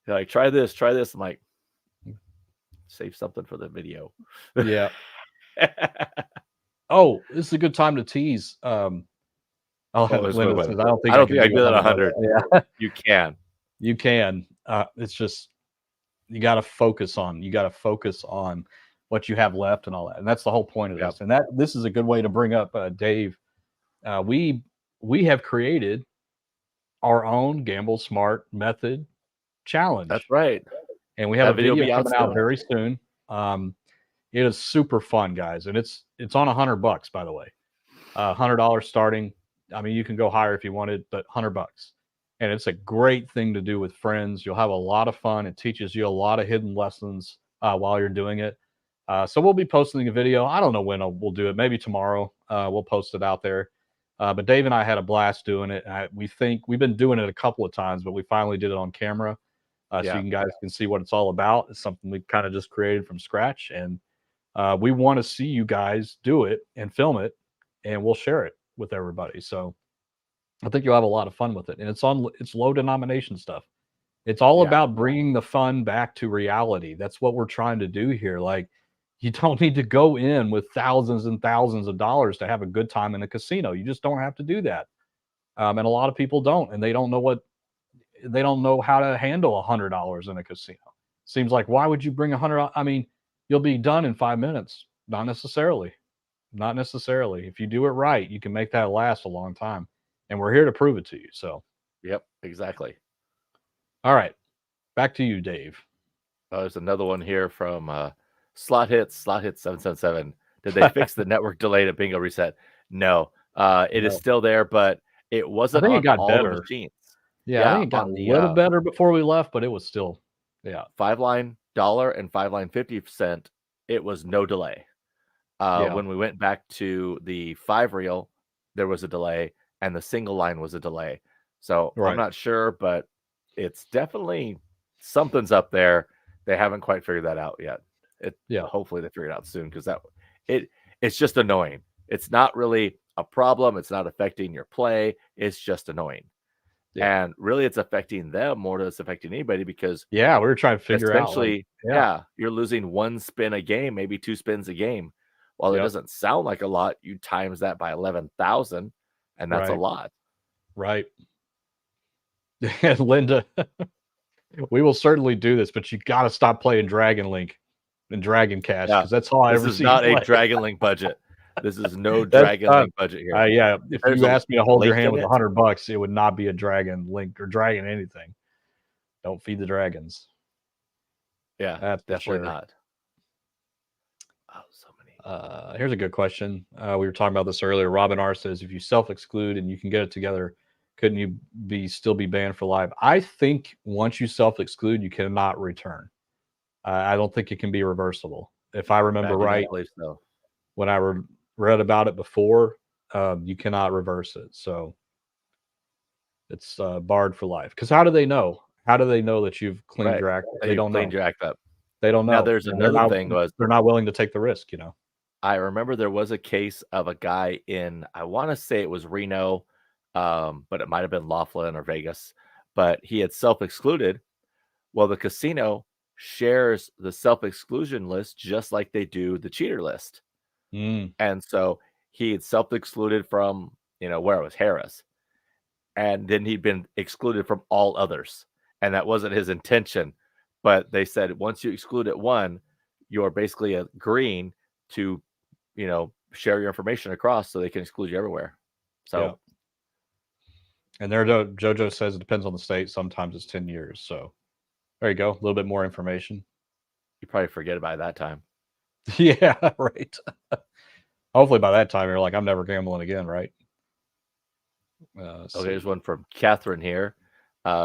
[SPEAKER 2] like, try this. I'm like, save something for the video.
[SPEAKER 1] Yeah. Oh, this is a good time to tease. I don't think I can do that
[SPEAKER 2] 100. Yeah, you can.
[SPEAKER 1] You can. It's just you got to focus on what you have left and all that, and that's the whole point of this. And this is a good way to bring up Dave. We have created our own Gamble Smart Method challenge.
[SPEAKER 2] That's right.
[SPEAKER 1] And we have a video coming out very soon. It is super fun, guys, and it's on $100, by the way. $100 starting. I mean, you can go higher if you wanted, but $100. And it's a great thing to do with friends. You'll have a lot of fun. It teaches you a lot of hidden lessons while you're doing it. So we'll be posting a video. I don't know when we'll do it. Maybe tomorrow. We'll post it out there. But Dave and I had a blast doing it. We've been doing it a couple of times, but we finally did it on camera. So you guys can see what it's all about. It's something we kind of just created from scratch. And we want to see you guys do it and film it, and we'll share it with everybody. So I think you'll have a lot of fun with it. And it's low denomination stuff. It's all about bringing the fun back to reality. That's what we're trying to do here. Like, you don't need to go in with thousands and thousands of dollars to have a good time in a casino. You just don't have to do that. And a lot of people don't, and they don't know how to handle $100 in a casino. Seems like, why would you bring $100? I mean, you'll be done in 5 minutes. Not necessarily. If you do it right, you can make that last a long time. And we're here to prove it to you. So,
[SPEAKER 2] yep, exactly.
[SPEAKER 1] All right. Back to you, Dave.
[SPEAKER 2] There's another one here from Slot Hits 777. Did they fix the network delay at bingo reset? No. It is still there, but it wasn't on all the machines.
[SPEAKER 1] Yeah, I think it got a little better before we left, but it was still,
[SPEAKER 2] 5-line dollar and 5-line 50%. It was no delay. When we went back to the 5-reel, there was a delay, and the single line was a delay. So I'm not sure, but it's definitely something's up there. They haven't quite figured that out yet. Hopefully they figure it out soon, because it's just annoying. It's not really a problem. It's not affecting your play. It's just annoying. Yeah. And really, it's affecting them more than it's affecting anybody, because
[SPEAKER 1] we were trying to figure out.
[SPEAKER 2] Essentially, you're losing 1 spin a game, maybe 2 spins a game. While it doesn't sound like a lot, you times that by 11,000, and that's a lot.
[SPEAKER 1] Right. And Linda, we will certainly do this, but you got to stop playing Dragon Link and Dragon Cash, because that's all I ever see.
[SPEAKER 2] This is not a Dragon Link budget. This is no Dragon Link budget here.
[SPEAKER 1] If you asked me to hold your hand with $100, it would not be a Dragon Link or Dragon anything. Don't feed the dragons.
[SPEAKER 2] Yeah, that's definitely not.
[SPEAKER 1] Oh, so many. Here's a good question. We were talking about this earlier. Robin R says, if you self-exclude and you can get it together, couldn't you still be banned for live? I think once you self-exclude, you cannot return. I don't think it can be reversible. If I remember right, when I read about it before, you cannot reverse it. So it's barred for life. Because how do they know? How do they know that you've cleaned your act? They don't know.
[SPEAKER 2] Your act up.
[SPEAKER 1] They don't know.
[SPEAKER 2] Now, there's another thing was
[SPEAKER 1] they're not willing to take the risk.
[SPEAKER 2] I remember there was a case of a guy in, I want to say it was Reno, but it might have been Laughlin or Vegas, but he had self-excluded. Well, the casino shares the self-exclusion list just like they do the cheater list. And so he had self-excluded from, where it was Harris. And then he'd been excluded from all others. And that wasn't his intention. But they said, once you exclude at one, you're basically agreeing to, share your information across so they can exclude you everywhere. So.
[SPEAKER 1] And there, JoJo says it depends on the state. Sometimes it's 10 years. So there you go. A little bit more information.
[SPEAKER 2] You probably forget about it that time.
[SPEAKER 1] Yeah, right. Hopefully by that time you're like, I'm never gambling again, right?
[SPEAKER 2] Okay, there's one from Catherine here.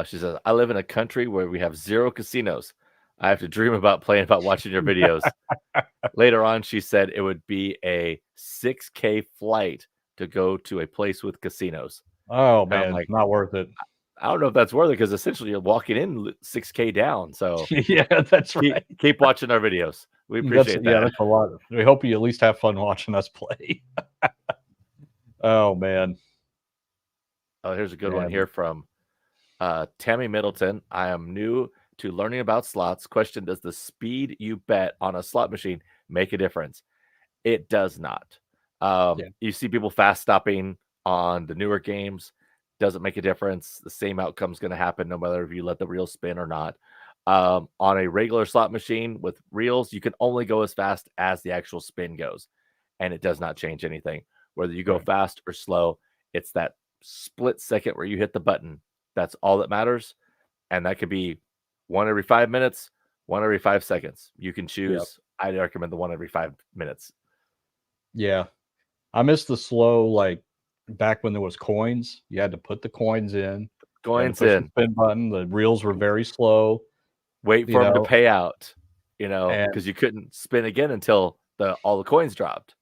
[SPEAKER 2] She says, I live in a country where we have 0 casinos. I have to dream about watching your videos. Later on, she said it would be a 6K flight to go to a place with casinos.
[SPEAKER 1] Oh, man, not worth it.
[SPEAKER 2] I don't know if that's worth it, because essentially you're walking in 6K down. So
[SPEAKER 1] yeah, that's right.
[SPEAKER 2] Keep watching our videos. We appreciate that.
[SPEAKER 1] Yeah, that's a lot. We hope you at least have fun watching us play. Oh, man.
[SPEAKER 2] Oh, here's a good one here from Tammy Middleton. I am new to learning about slots. Question, does the speed you bet on a slot machine make a difference? It does not. You see people fast stopping on the newer games. Doesn't make a difference. The same outcome is going to happen no matter if you let the reel spin or not. On a regular slot machine with reels, you can only go as fast as the actual spin goes, and it does not change anything. Whether you go fast or slow, it's that split second where you hit the button. That's all that matters. And that could be 1 every 5 minutes, 1 every 5 seconds. You can choose. I recommend the 1 every 5 minutes.
[SPEAKER 1] Yeah. I miss the slow, like back when there was coins. You had to put the coins in.
[SPEAKER 2] The
[SPEAKER 1] spin button. The reels were very slow.
[SPEAKER 2] Wait for them to pay out, because you couldn't spin again until all the coins dropped.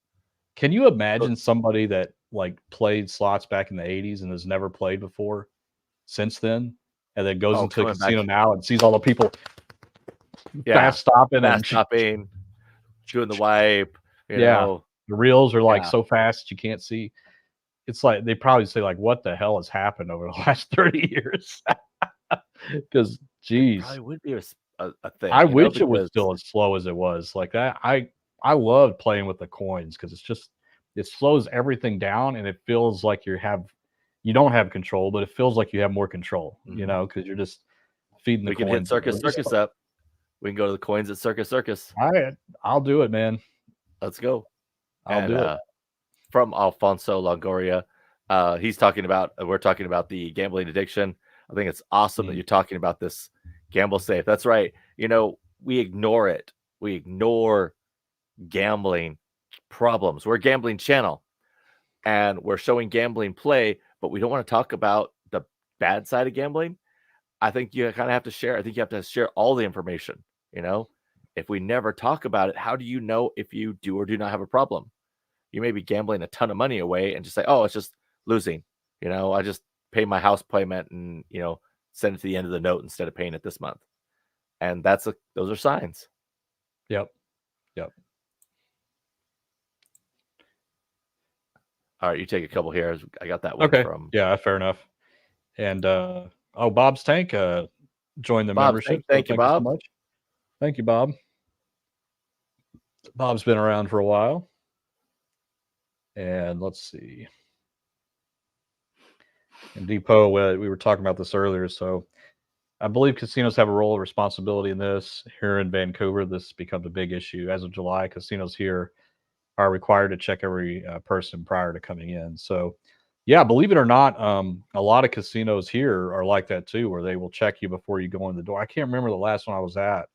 [SPEAKER 1] Can you imagine somebody that like played slots back in the 80s and has never played before since then, and then goes into a casino now and sees all the people fast stopping,
[SPEAKER 2] doing the wipe.
[SPEAKER 1] The reels are like so fast you can't see. It's like they probably say like, "What the hell has happened over the last 30 years?" Because, geez,
[SPEAKER 2] it probably would be a thing.
[SPEAKER 1] I wish it was still as slow as it was. Like that, I loved playing with the coins because it slows everything down, and it feels like you don't have control, but it feels like you have more control. Because you're just feeding the coins.
[SPEAKER 2] We can hit Circus up. We can go to the coins at Circus.
[SPEAKER 1] I'll do it, man.
[SPEAKER 2] Let's go.
[SPEAKER 1] I'll do it.
[SPEAKER 2] From Alfonso Longoria, we're talking about the gambling addiction. I think it's awesome that you're talking about this gamble safe. That's right. We ignore it. We ignore gambling problems. We're a gambling channel, and we're showing gambling play, but we don't want to talk about the bad side of gambling, I think you kind of have to share. I think you have to share all the information. If we never talk about it, how do you know if you do or do not have a problem? You may be gambling a ton of money away and just say, oh, it's just losing. I just pay my house payment and, send it to the end of the note instead of paying it this month. And those are signs.
[SPEAKER 1] Yep.
[SPEAKER 2] All right, you take a couple here. I got that one from.
[SPEAKER 1] Yeah, fair enough. And Bob's Tank joined the membership.
[SPEAKER 2] Thank you, Bob.
[SPEAKER 1] So much. Thank you, Bob. Bob's been around for a while. And let's see. And Depot, we were talking about this earlier. So I believe casinos have a role of responsibility in this. Here in Vancouver, this becomes a big issue. As of July, casinos here are required to check every person prior to coming in. So, yeah, believe it or not, a lot of casinos here are like that too, where they will check you before you go in the door. I can't remember the last one I was at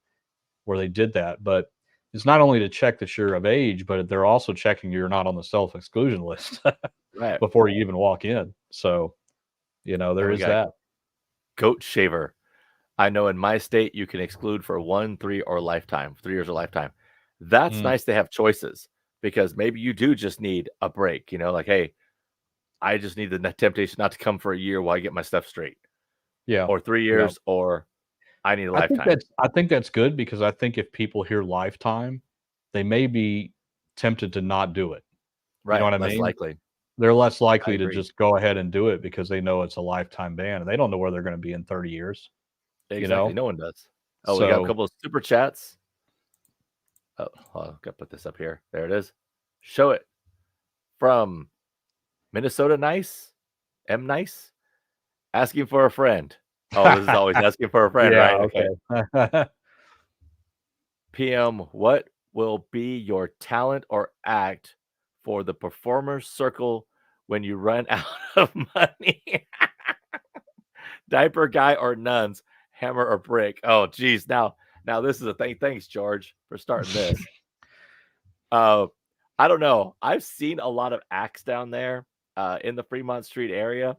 [SPEAKER 1] where they did that, but it's not only to check that you're of age, but they're also checking you're not on the self-exclusion list
[SPEAKER 2] right
[SPEAKER 1] before you even walk in. So, there is that.
[SPEAKER 2] Goat shaver. I know in my state you can exclude for 1, 3, or lifetime, 3 years or lifetime. That's nice to have choices, because maybe you do just need a break, like, hey, I just need the temptation not to come for a year while I get my stuff straight.
[SPEAKER 1] Yeah.
[SPEAKER 2] Or 3 years, or I need a lifetime.
[SPEAKER 1] I think that's good, because I think if people hear lifetime, they may be tempted to not do it.
[SPEAKER 2] Right.
[SPEAKER 1] You know what I
[SPEAKER 2] mean?
[SPEAKER 1] Less
[SPEAKER 2] likely.
[SPEAKER 1] They're less likely to just go ahead and do it because they know it's a lifetime ban, and they don't know where they're going to be in 30 years.
[SPEAKER 2] Exactly. No one does. Oh, we got a couple of super chats. Oh, I've got to put this up here. There it is. Show it. From Minnesota Nice, M Nice, asking for a friend. Oh, this is always asking for a friend, right?
[SPEAKER 1] Okay.
[SPEAKER 2] PM, what will be your talent or act for the performer's circle when you run out of money? Diaper guy or nuns, hammer or brick? Oh, geez. Now this is a thing. Thanks, George, for starting this. I don't know. I've seen a lot of acts down there in the Fremont Street area,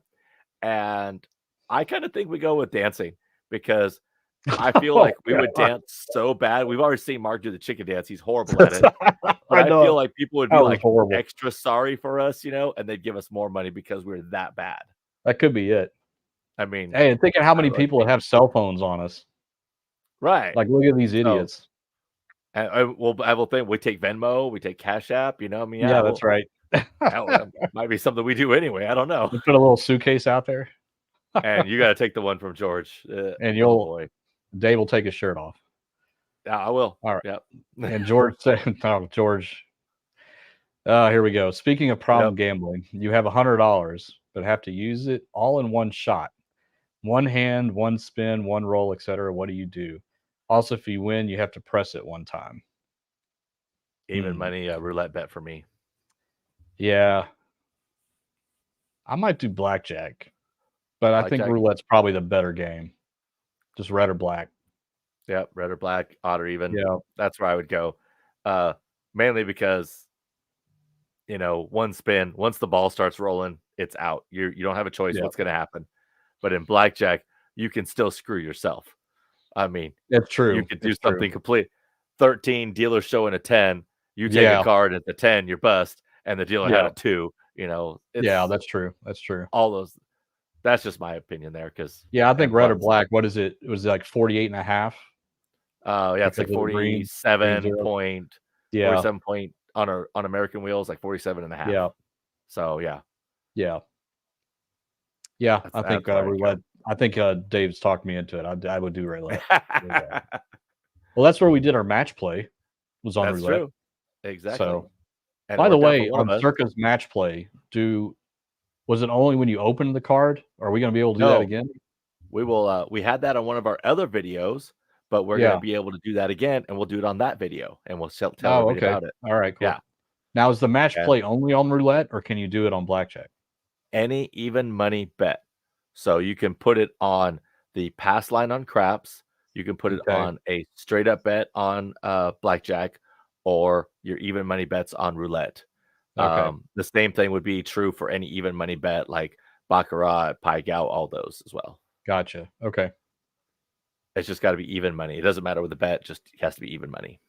[SPEAKER 2] and I kind of think we go with dancing, because I feel like we would dance so bad. We've already seen Mark do the chicken dance. He's horrible at it. But I feel like people would be like horrible, extra sorry for us, and they'd give us more money because we're that bad.
[SPEAKER 1] That could be it.
[SPEAKER 2] I mean,
[SPEAKER 1] hey, and thinking how many people have cell phones on us.
[SPEAKER 2] Right.
[SPEAKER 1] Like, look at these idiots.
[SPEAKER 2] And I will think we take Venmo, we take Cash App,
[SPEAKER 1] Yeah, that's right.
[SPEAKER 2] That might be something we do anyway. I don't know.
[SPEAKER 1] You put a little suitcase out there.
[SPEAKER 2] And you got to take the one from George.
[SPEAKER 1] And Dave will take his shirt off.
[SPEAKER 2] Yeah, I will.
[SPEAKER 1] All right.
[SPEAKER 2] Yep.
[SPEAKER 1] And George said, George. Here we go. Speaking of problem gambling, you have $100, but have to use it all in one shot. One hand, one spin, one roll, etc. What do you do? Also, if you win, you have to press it one time.
[SPEAKER 2] Even money roulette bet for me.
[SPEAKER 1] Yeah. I might do blackjack, but I think roulette's probably the better game. Just red or black.
[SPEAKER 2] Yep, red or black, odd or even.
[SPEAKER 1] Yeah.
[SPEAKER 2] That's where I would go. Mainly because, one spin, once the ball starts rolling, it's out. You don't have a choice what's going to happen. But in blackjack, you can still screw yourself. I mean,
[SPEAKER 1] it's true.
[SPEAKER 2] You could do something complete. 13, dealer showing a 10. You take a card at the 10, you're bust, and the dealer had a 2.
[SPEAKER 1] Yeah, that's true. That's true.
[SPEAKER 2] All those. That's just my opinion there, because
[SPEAKER 1] I think red or black. What is it? It was like 48.5.
[SPEAKER 2] It's like 47 point. 47 point on American wheels, like 47.5.
[SPEAKER 1] Yeah.
[SPEAKER 2] So yeah.
[SPEAKER 1] I think roulette. I think Dave's talked me into it. I would do roulette. Well, that's where we did our match play. Was on roulette. True.
[SPEAKER 2] Exactly.
[SPEAKER 1] So, by the way, on Circa's match play, was it only when you opened the card? Are we going to be able to do that again?
[SPEAKER 2] We will. We had that on one of our other videos, but we're going to be able to do that again, and we'll do it on that video, and we'll tell everybody about it.
[SPEAKER 1] All right, cool. Yeah. Now, is the match play only on roulette, or can you do it on blackjack?
[SPEAKER 2] Any even money bet. So you can put it on the pass line on craps. You can put it on a straight up bet on blackjack, or your even money bets on roulette. The same thing would be true for any even money bet like baccarat, pai gow, all those as well.
[SPEAKER 1] Gotcha. Okay.
[SPEAKER 2] It's just got to be even money. It doesn't matter with the bet; just it has to be even money.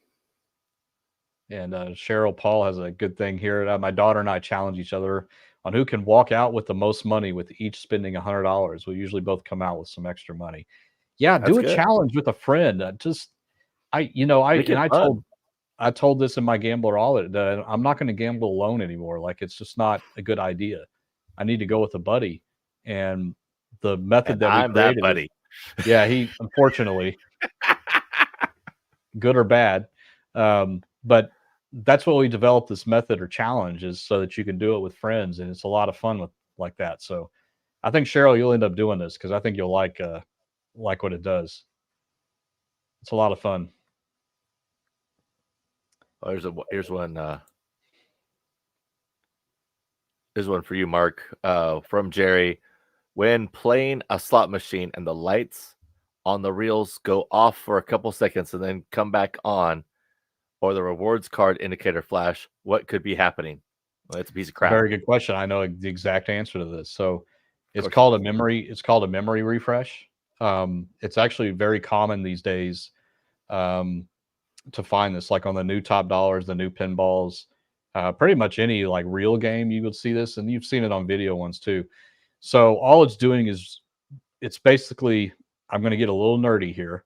[SPEAKER 1] And Cheryl Paul has a good thing here. My daughter and I challenge each other on who can walk out with the most money with each spending $100. We usually both come out with some extra money. Yeah,
[SPEAKER 2] That's
[SPEAKER 1] do a
[SPEAKER 2] good.
[SPEAKER 1] challenge with a friend. I told this in my Gambler Audit that I'm not going to gamble alone anymore. Like, it's just not a good idea. I need to go with a buddy. And the method that we created,
[SPEAKER 2] that buddy.
[SPEAKER 1] Yeah, he unfortunately, good or bad, but that's what we developed this method or challenge, is so that you can do it with friends, and it's a lot of fun with like that. So I think, Cheryl, you'll end up doing this because I think you'll like what it does. It's a lot of fun.
[SPEAKER 2] Oh, here's one. Here's one for you, Mark, from Jerry. When playing a slot machine and the lights on the reels go off for a couple seconds and then come back on, or the rewards card indicator flash, what could be happening? Well, that's a piece of crap.
[SPEAKER 1] Very good question. I know the exact answer to this. So it's called a memory. It's called a memory refresh. It's actually very common these days to find this, like on the new top dollars, the new pinballs, pretty much any like real game you would see this, and you've seen it on video ones too. So all it's doing is, it's basically, I'm going to get a little nerdy here,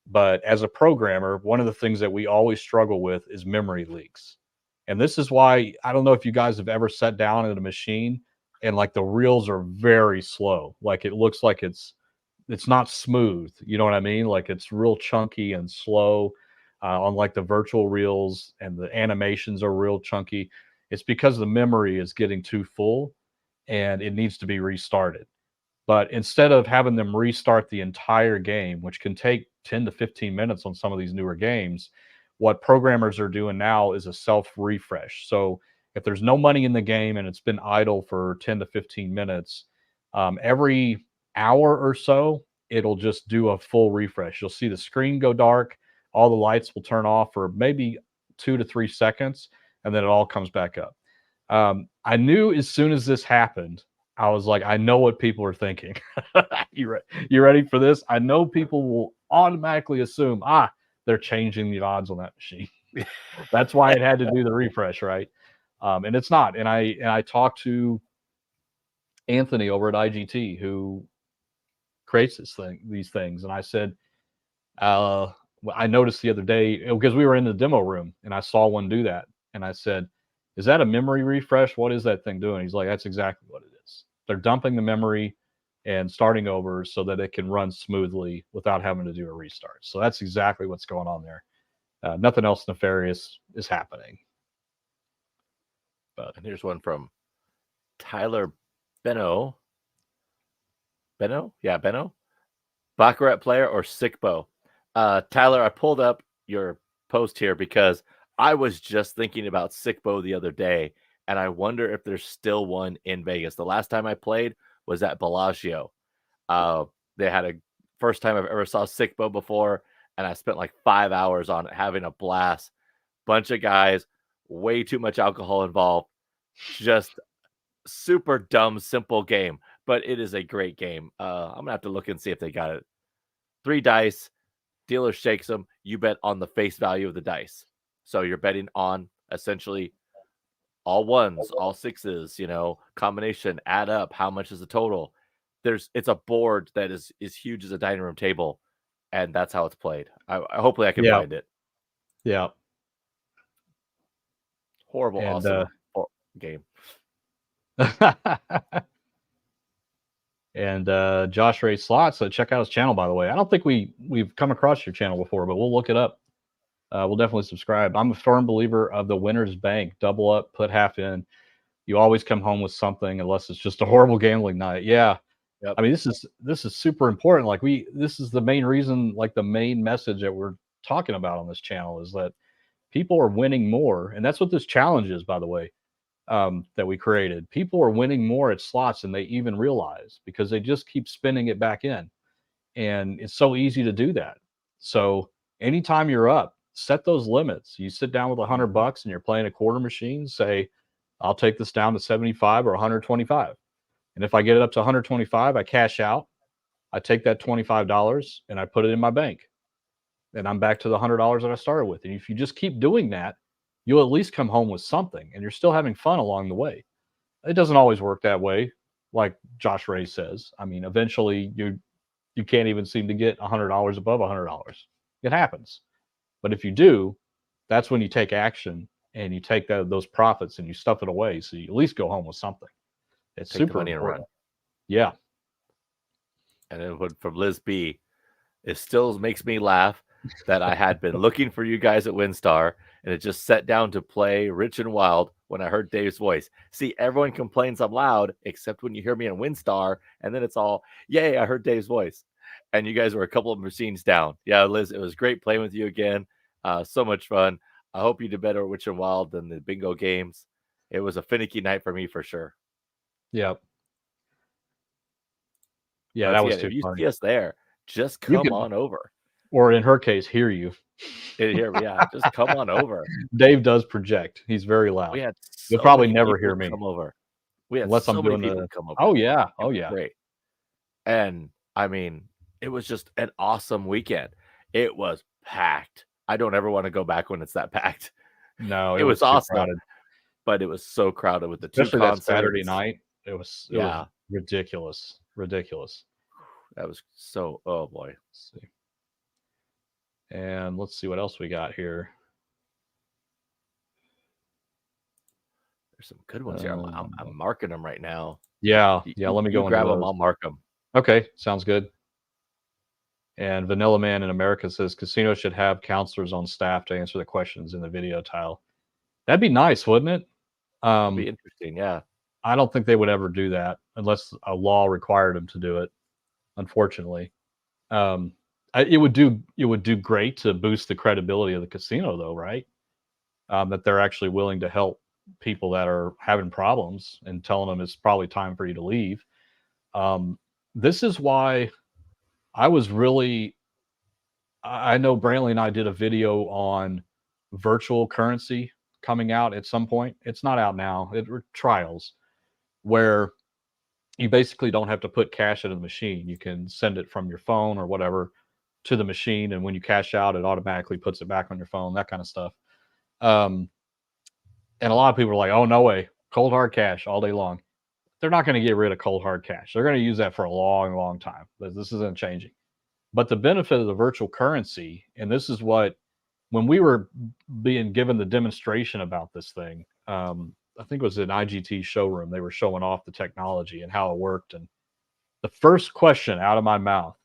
[SPEAKER 1] but as a programmer, one of the things that we always struggle with is memory leaks. And this is why, I don't know if you guys have ever sat down at a machine and like the reels are very slow. Like it looks like it's not smooth. You know what I mean? Like it's real chunky and slow on like the virtual reels, and the animations are real chunky. It's because the memory is getting too full and it needs to be restarted. But instead of having them restart the entire game, which can take 10 to 15 minutes on some of these newer games, what programmers are doing now is a self-refresh. So if there's no money in the game and it's been idle for 10 to 15 minutes, every hour or so, it'll just do a full refresh. You'll see the screen go dark, all the lights will turn off for maybe 2 to 3 seconds, and then it all comes back up. I knew as soon as this happened, I was like, I know what people are thinking. You ready for this? I know people will automatically assume, they're changing the odds on that machine. That's why it had to do the refresh, right? And it's not. And I talked to Anthony over at IGT, who creates these things, and I said, I noticed the other day, because we were in the demo room and I saw one do that, and I said, is that a memory refresh? What is that thing doing? He's like, that's exactly what it is. They're dumping the memory and starting over so that it can run smoothly without having to do a restart. So that's exactly what's going on there. Nothing else nefarious is happening.
[SPEAKER 2] And here's one from Tyler Benno. Yeah, Benno. Baccarat player or Sickbo? Tyler, I pulled up your post here because I was just thinking about Sickbo the other day, and I wonder if there's still one in Vegas. The last time I played was at Bellagio. They had a first time I've ever saw Sickbo before, and I spent like 5 hours on it, having a blast. Bunch of guys, way too much alcohol involved. Just super dumb, simple game, but it is a great game. I'm gonna have to look and see if they got it. 3 dice, dealer shakes them. You bet on the face value of the dice. So you're betting on essentially all ones, all sixes, combination, add up. How much is the total? It's a board that is huge as a dining room table, and that's how it's played. Hopefully I can find it.
[SPEAKER 1] Yeah.
[SPEAKER 2] Horrible, awesome game.
[SPEAKER 1] And Josh Ray Slots, so check out his channel, by the way. I don't think we've come across your channel before, but we'll look it up. We'll definitely subscribe. I'm a firm believer of the winner's bank. Double up, put half in. You always come home with something, unless it's just a horrible gambling night. Yeah.
[SPEAKER 2] Yep.
[SPEAKER 1] I mean, this is super important. Like this is the main reason, like the main message that we're talking about on this channel, is that people are winning more. And that's what this challenge is, by the way, that we created. People are winning more at slots than they even realize, because they just keep spinning it back in. And it's so easy to do that. So anytime you're up, set those limits. You sit down with $100 and you're playing a quarter machine, say, I'll take this down to 75 or 125. And if I get it up to 125, I cash out. I take that $25 and I put it in my bank. And I'm back to the $100 that I started with. And if you just keep doing that, you'll at least come home with something, and you're still having fun along the way. It doesn't always work that way, like Josh Ray says. I mean, eventually you can't even seem to get $100 above $100. It happens. But if you do, that's when you take action and you take those profits and you stuff it away, so you at least go home with something. It's
[SPEAKER 2] Take the
[SPEAKER 1] super
[SPEAKER 2] money and
[SPEAKER 1] important.
[SPEAKER 2] run.
[SPEAKER 1] Yeah.
[SPEAKER 2] And then from Liz B, it still makes me laugh that I had been looking for you guys at WinStar, and it just sat down to play Rich and Wild when I heard Dave's voice. See, everyone complains I'm loud, except when you hear me on WinStar, and then it's all, yay, I heard Dave's voice. And you guys were a couple of machines down. Yeah, Liz, it was great playing with you again. So much fun. I hope you did better at Rich and Wild than the bingo games. It was a finicky night for me for sure.
[SPEAKER 1] Yep. Yeah, that was too
[SPEAKER 2] funny. If you
[SPEAKER 1] funny.
[SPEAKER 2] see us there, just come on over.
[SPEAKER 1] Or in her case, hear you.
[SPEAKER 2] Yeah, just come on over.
[SPEAKER 1] Dave does project. He's very loud.
[SPEAKER 2] We had
[SPEAKER 1] You'll probably never hear me.
[SPEAKER 2] Come over. We had
[SPEAKER 1] unless
[SPEAKER 2] so
[SPEAKER 1] I'm
[SPEAKER 2] many
[SPEAKER 1] doing
[SPEAKER 2] people come over.
[SPEAKER 1] Oh yeah. Oh yeah.
[SPEAKER 2] Great. And I mean, it was just an awesome weekend. It was packed. I don't ever want to go back when it's that packed.
[SPEAKER 1] No,
[SPEAKER 2] it was awesome.
[SPEAKER 1] Crowded.
[SPEAKER 2] But it was so crowded with the
[SPEAKER 1] Especially
[SPEAKER 2] two concerts.
[SPEAKER 1] That Saturday night. It was ridiculous. Ridiculous.
[SPEAKER 2] That was so, oh boy.
[SPEAKER 1] Let's see. And let's see what else we got here.
[SPEAKER 2] There's some good ones here. I'm marking them right now.
[SPEAKER 1] Yeah. Let me go
[SPEAKER 2] grab them. I'll mark them.
[SPEAKER 1] Okay. Sounds good. And Vanilla Man in America says casinos should have counselors on staff to answer the questions in the video tile. That'd be nice, wouldn't it?
[SPEAKER 2] That'd be interesting. Yeah.
[SPEAKER 1] I don't think they would ever do that unless a law required them to do it. Unfortunately, it would do great to boost the credibility of the casino, though, right? That they're actually willing to help people that are having problems and telling them it's probably time for you to leave. This is why I know Brantley and I did a video on virtual currency coming out at some point. It's not out now. It were trials where you basically don't have to put cash into the machine. You can send it from your phone or whatever to the machine, and when you cash out, it automatically puts it back on your phone, that kind of stuff. And a lot of people are like, oh, no way, cold hard cash all day long. They're not going to get rid of cold hard cash. They're going to use that for a long, long time. This isn't changing. But the benefit of the virtual currency, and this is what, when we were being given the demonstration about this thing, I think it was an IGT showroom. They were showing off the technology and how it worked. And the first question out of my mouth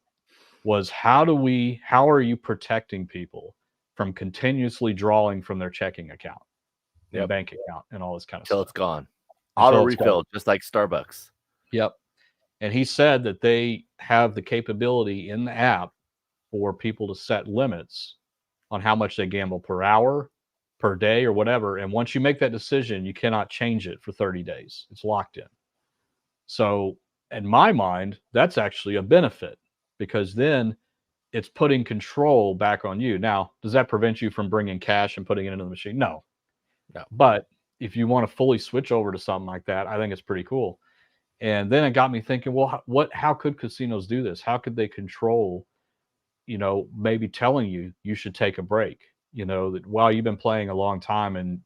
[SPEAKER 1] was, how are you protecting people from continuously drawing from their checking account, their bank account, and all this kind of stuff?
[SPEAKER 2] Until it's gone. Auto refill, just like Starbucks.
[SPEAKER 1] Yep. And he said that they have the capability in the app for people to set limits on how much they gamble per hour, per day, or whatever. And once you make that decision, you cannot change it for 30 days. It's locked in. So in my mind, that's actually a benefit, because then it's putting control back on you. Now, does that prevent you from bringing cash and putting it into the machine? No. But if you want to fully switch over to something like that, I think it's pretty cool. And then it got me thinking, well, how could casinos do this? How could they control, maybe telling you should take a break, that while you've been playing a long time and,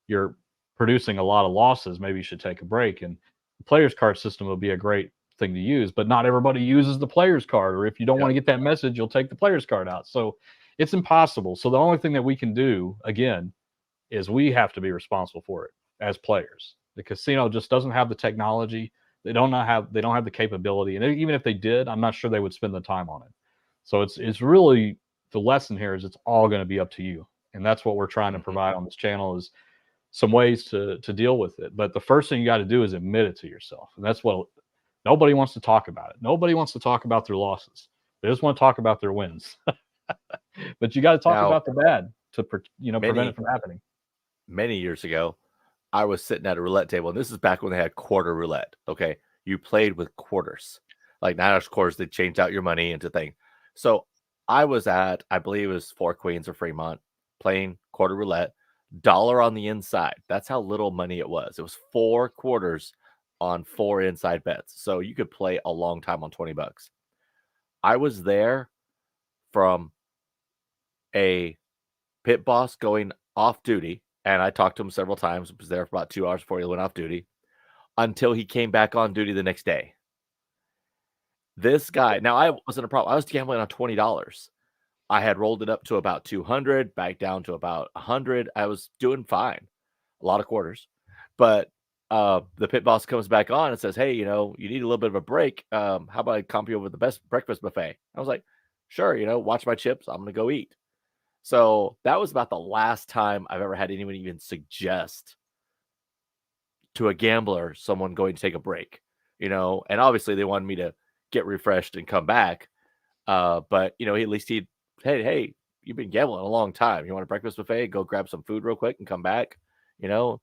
[SPEAKER 1] you're producing a lot of losses, maybe you should take a break. And the player's card system would be a great thing to use, but not everybody uses the player's card. Or if you don't want to get that message, you'll take the player's card out. So it's impossible. So the only thing that we can do, again, is we have to be responsible for it as players. The casino just doesn't have the technology. They don't have the capability. And even if they did, I'm not sure they would spend the time on it. So it's really, the lesson here is it's all going to be up to you. And that's what we're trying to provide on this channel, is some ways to deal with it. But the first thing you got to do is admit it to yourself. And that's what nobody wants to talk about. Nobody wants to talk about their losses. They just want to talk about their wins. But you got to talk about the bad to prevent it from happening.
[SPEAKER 2] Many years ago, I was sitting at a roulette table, and this is back when they had quarter roulette. Okay, you played with quarters, like 9 quarters. They changed out your money into thing. So I was at, I believe it was Four Queens or Fremont, playing quarter roulette, $1 on the inside. That's how little money it was. It was 4 quarters on 4 inside bets. So you could play a long time on $20. I was there from a pit boss going off duty, and I talked to him several times. Was there for about 2 hours before he went off duty, until he came back on duty the next day. This guy, now I wasn't a problem. I was gambling on $20. I had rolled it up to about 200, back down to about 100. I was doing fine, a lot of quarters. But the pit boss comes back on and says, "Hey, you need a little bit of a break. How about I comp you over the best breakfast buffet?" I was like, "Sure, watch my chips. I'm gonna go eat." So that was about the last time I've ever had anyone even suggest to a gambler someone going to take a break. And obviously they wanted me to get refreshed and come back. But at least hey, you've been gambling a long time. You want a breakfast buffet? Go grab some food real quick and come back. You don't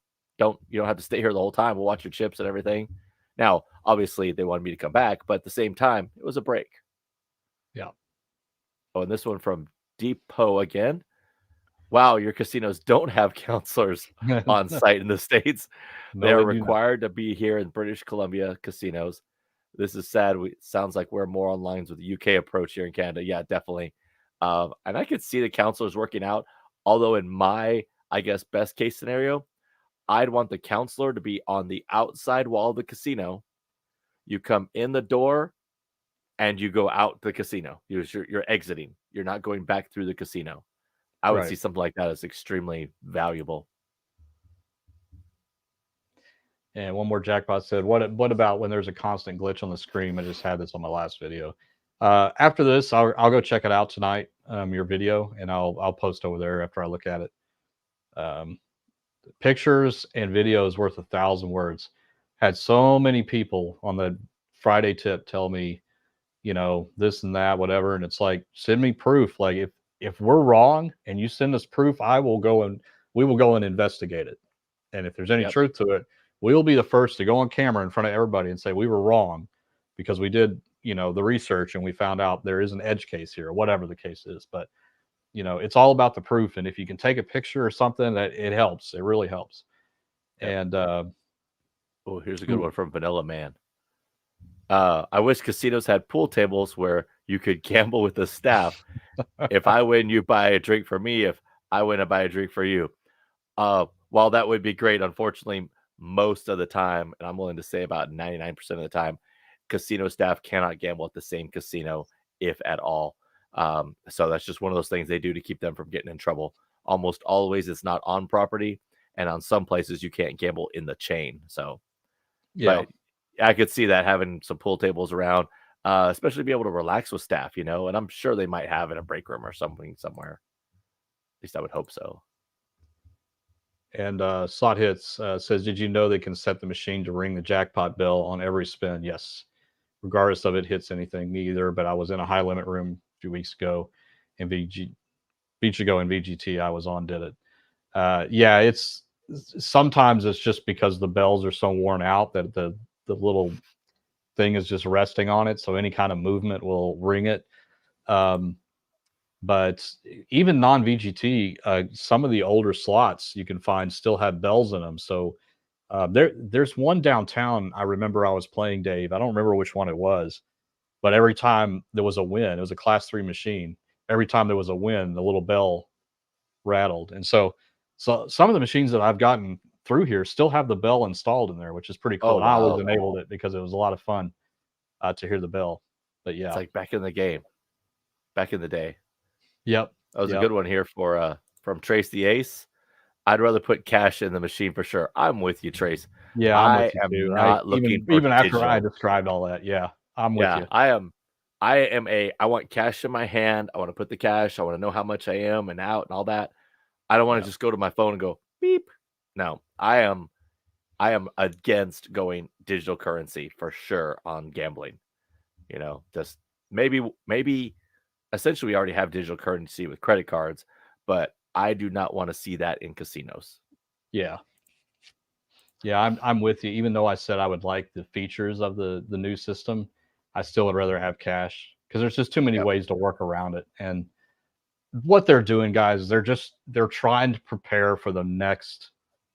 [SPEAKER 2] have to stay here the whole time. We'll watch your chips and everything. Now, obviously, they wanted me to come back, but at the same time, it was a break.
[SPEAKER 1] Yeah.
[SPEAKER 2] Oh, and this one from Depot again. Wow, your casinos don't have counselors on site in the States.
[SPEAKER 1] No,
[SPEAKER 2] they are
[SPEAKER 1] they
[SPEAKER 2] required to be here in British Columbia casinos. This is sad. Sounds like we're more on lines with the UK approach here in Canada. Yeah, definitely. And I could see the counselors working out. Although in my, I guess, best case scenario, I'd want the counselor to be on the outside wall of the casino. You come in the door and you go out the casino. You're exiting. You're not going back through the casino. I would see something like that as extremely valuable.
[SPEAKER 1] And one more jackpot said, what about when there's a constant glitch on the screen? I just had this on my last video. After this, I'll go check it out tonight, your video, and I'll post over there after I look at it. Pictures and videos worth 1,000 words. Had so many people on the Friday tip tell me, this and that, whatever. And it's like, send me proof. Like if we're wrong and you send us proof, we will go and investigate it. And if there's any truth to it, we'll be the first to go on camera in front of everybody and say we were wrong because we did, the research and we found out there is an edge case here, or whatever the case is. But, it's all about the proof. And if you can take a picture or something, that it helps. It really helps. And
[SPEAKER 2] here's a good one from Vanilla Man. I wish casinos had pool tables where you could gamble with the staff. If I win, you buy a drink for me. If I win, I buy a drink for you. While that would be great, unfortunately, most of the time, and I'm willing to say about 99% of the time, casino staff cannot gamble at the same casino, if at all. So that's just one of those things they do to keep them from getting in trouble. Almost always it's not on property, and on some places you can't gamble in the chain. So, yeah, but I could see that having some pool tables around, especially be able to relax with staff, and I'm sure they might have in a break room or something somewhere. At least I would hope so.
[SPEAKER 1] And Slot Hits says, did you know they can set the machine to ring the jackpot bell on every spin? Yes. Regardless of it hits anything. Me either, but I was in a high limit room a few weeks ago in VGT. I was on, did it. Yeah, it's sometimes it's just because the bells are so worn out that the little thing is just resting on it. So any kind of movement will ring it. But even non-VGT, some of the older slots you can find still have bells in them. So there's one downtown I remember I was playing, Dave. I don't remember which one it was, but every time there was a win, it was a Class 3 machine. Every time there was a win, the little bell rattled. And so some of the machines that I've gotten through here still have the bell installed in there, which is pretty cool.
[SPEAKER 2] Oh, wow.
[SPEAKER 1] I always enabled it because it was a lot of fun to hear the bell. But yeah,
[SPEAKER 2] it's like back in the game, back in the day.
[SPEAKER 1] Yep.
[SPEAKER 2] That was a good one here from Trace the Ace. I'd rather put cash in the machine for sure. I'm with you, Trace.
[SPEAKER 1] Yeah, I'm with you too.
[SPEAKER 2] Not looking
[SPEAKER 1] even after
[SPEAKER 2] digital.
[SPEAKER 1] I described all that. Yeah, I'm with you.
[SPEAKER 2] I want cash in my hand. I want to put the cash. I want to know how much I am and out and all that. I don't want to just go to my phone and go beep. No, I am against going digital currency for sure on gambling. Just maybe essentially we already have digital currency with credit cards, but I do not want to see that in casinos.
[SPEAKER 1] Yeah. I'm with you. Even though I said I would like the features of the new system, I still would rather have cash because there's just too many ways to work around it. And what they're doing, guys, they're trying to prepare for the next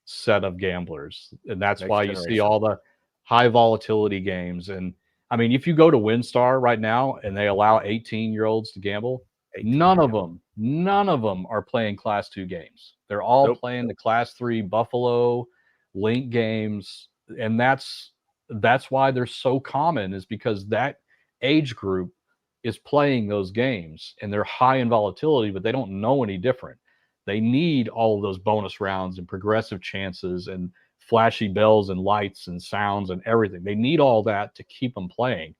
[SPEAKER 1] set of gamblers, and that's why you see all the high volatility games. And I mean, if you go to WinStar right now and they allow 18-year-olds to gamble, none of them are playing Class 2 games. They're all playing the Class 3 Buffalo link games, and that's why they're so common, is because that age group is playing those games and they're high in volatility, but they don't know any different. They need all of those bonus rounds and progressive chances and flashy bells and lights and sounds and everything. They need all that to keep them playing.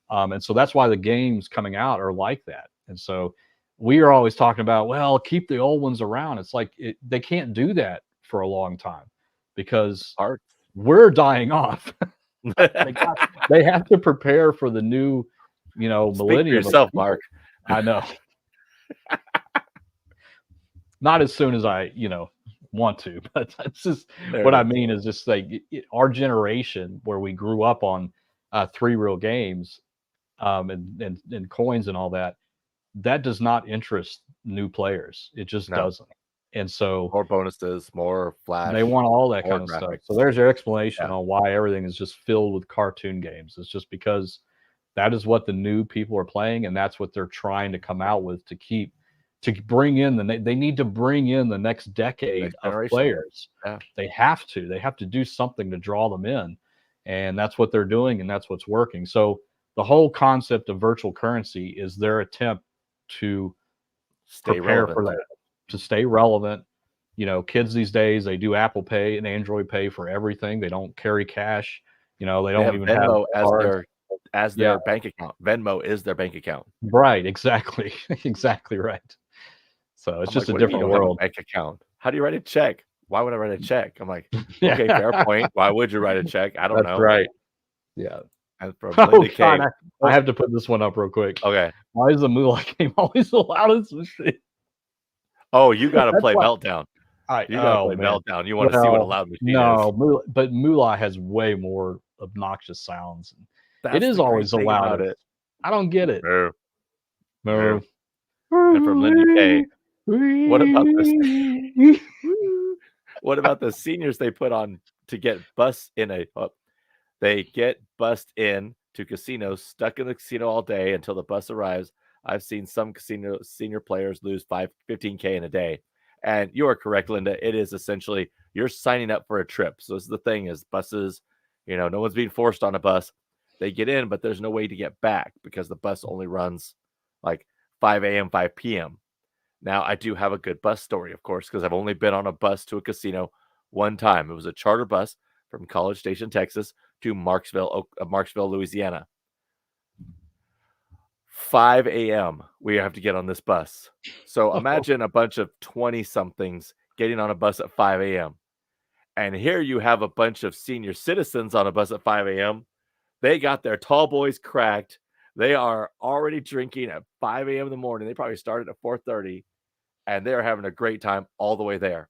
[SPEAKER 1] And so that's why the games coming out are like that. And so we are always talking about, well, keep the old ones around. It's like they can't do that for a long time because we're dying off. they have to prepare for the new, millennium.
[SPEAKER 2] Speak for yourself, Mark.
[SPEAKER 1] I know. Not as soon as I, want to, but that's just what I mean is just like our generation where we grew up on 3 real games and coins and all that does not interest new players. It just doesn't. And so
[SPEAKER 2] more bonuses, more flash.
[SPEAKER 1] They want all that kind of stuff. So there's your explanation on why everything is just filled with cartoon games. It's just because that is what the new people are playing, and that's what they're trying to come out with to bring in they need to bring in the next decade of players.
[SPEAKER 2] Yeah.
[SPEAKER 1] They have to do something to draw them in, and that's what they're doing, and that's what's working. So the whole concept of virtual currency is their attempt to prepare for that, to stay relevant. Kids these days, they do Apple Pay and Android Pay for everything. They don't carry cash. They don't even
[SPEAKER 2] Venmo
[SPEAKER 1] have
[SPEAKER 2] as their bank account. Venmo is their bank account.
[SPEAKER 1] Right. Exactly. Exactly right. So it's just a different world.
[SPEAKER 2] Bank account. How do you write a check? Why would I write a check? I'm like, okay, fair point. Why would you write a check? I don't know.
[SPEAKER 1] That's right. Yeah.
[SPEAKER 2] And from God,
[SPEAKER 1] I have to put this one up real quick.
[SPEAKER 2] Okay.
[SPEAKER 1] Why is the Moolah game always the loudest machine?
[SPEAKER 2] Oh, you got to play Meltdown.
[SPEAKER 1] You got to
[SPEAKER 2] play Meltdown. You want to see what a loud machine is.
[SPEAKER 1] But Moolah has way more obnoxious sounds.
[SPEAKER 2] It
[SPEAKER 1] is always the loudest. I don't get it.
[SPEAKER 2] No. And from Lindy K. What about this? What about the seniors they put on to get bussed in they get bussed in to casinos, stuck in the casino all day until the bus arrives. I've seen some senior players lose 15K in a day. And you are correct, Linda. It is essentially you're signing up for a trip. So this is the thing is buses, no one's being forced on a bus. They get in, but there's no way to get back because the bus only runs like 5 a.m., 5 p.m. Now, I do have a good bus story, of course, because I've only been on a bus to a casino one time. It was a charter bus from College Station, Texas to Marksville, Louisiana. 5 a.m. we have to get on this bus. So imagine a bunch of 20-somethings getting on a bus at 5 a.m. And here you have a bunch of senior citizens on a bus at 5 a.m. They got their tall boys cracked. They are already drinking at 5 a.m. in the morning. They probably started at 4:30, and they're having a great time all the way there.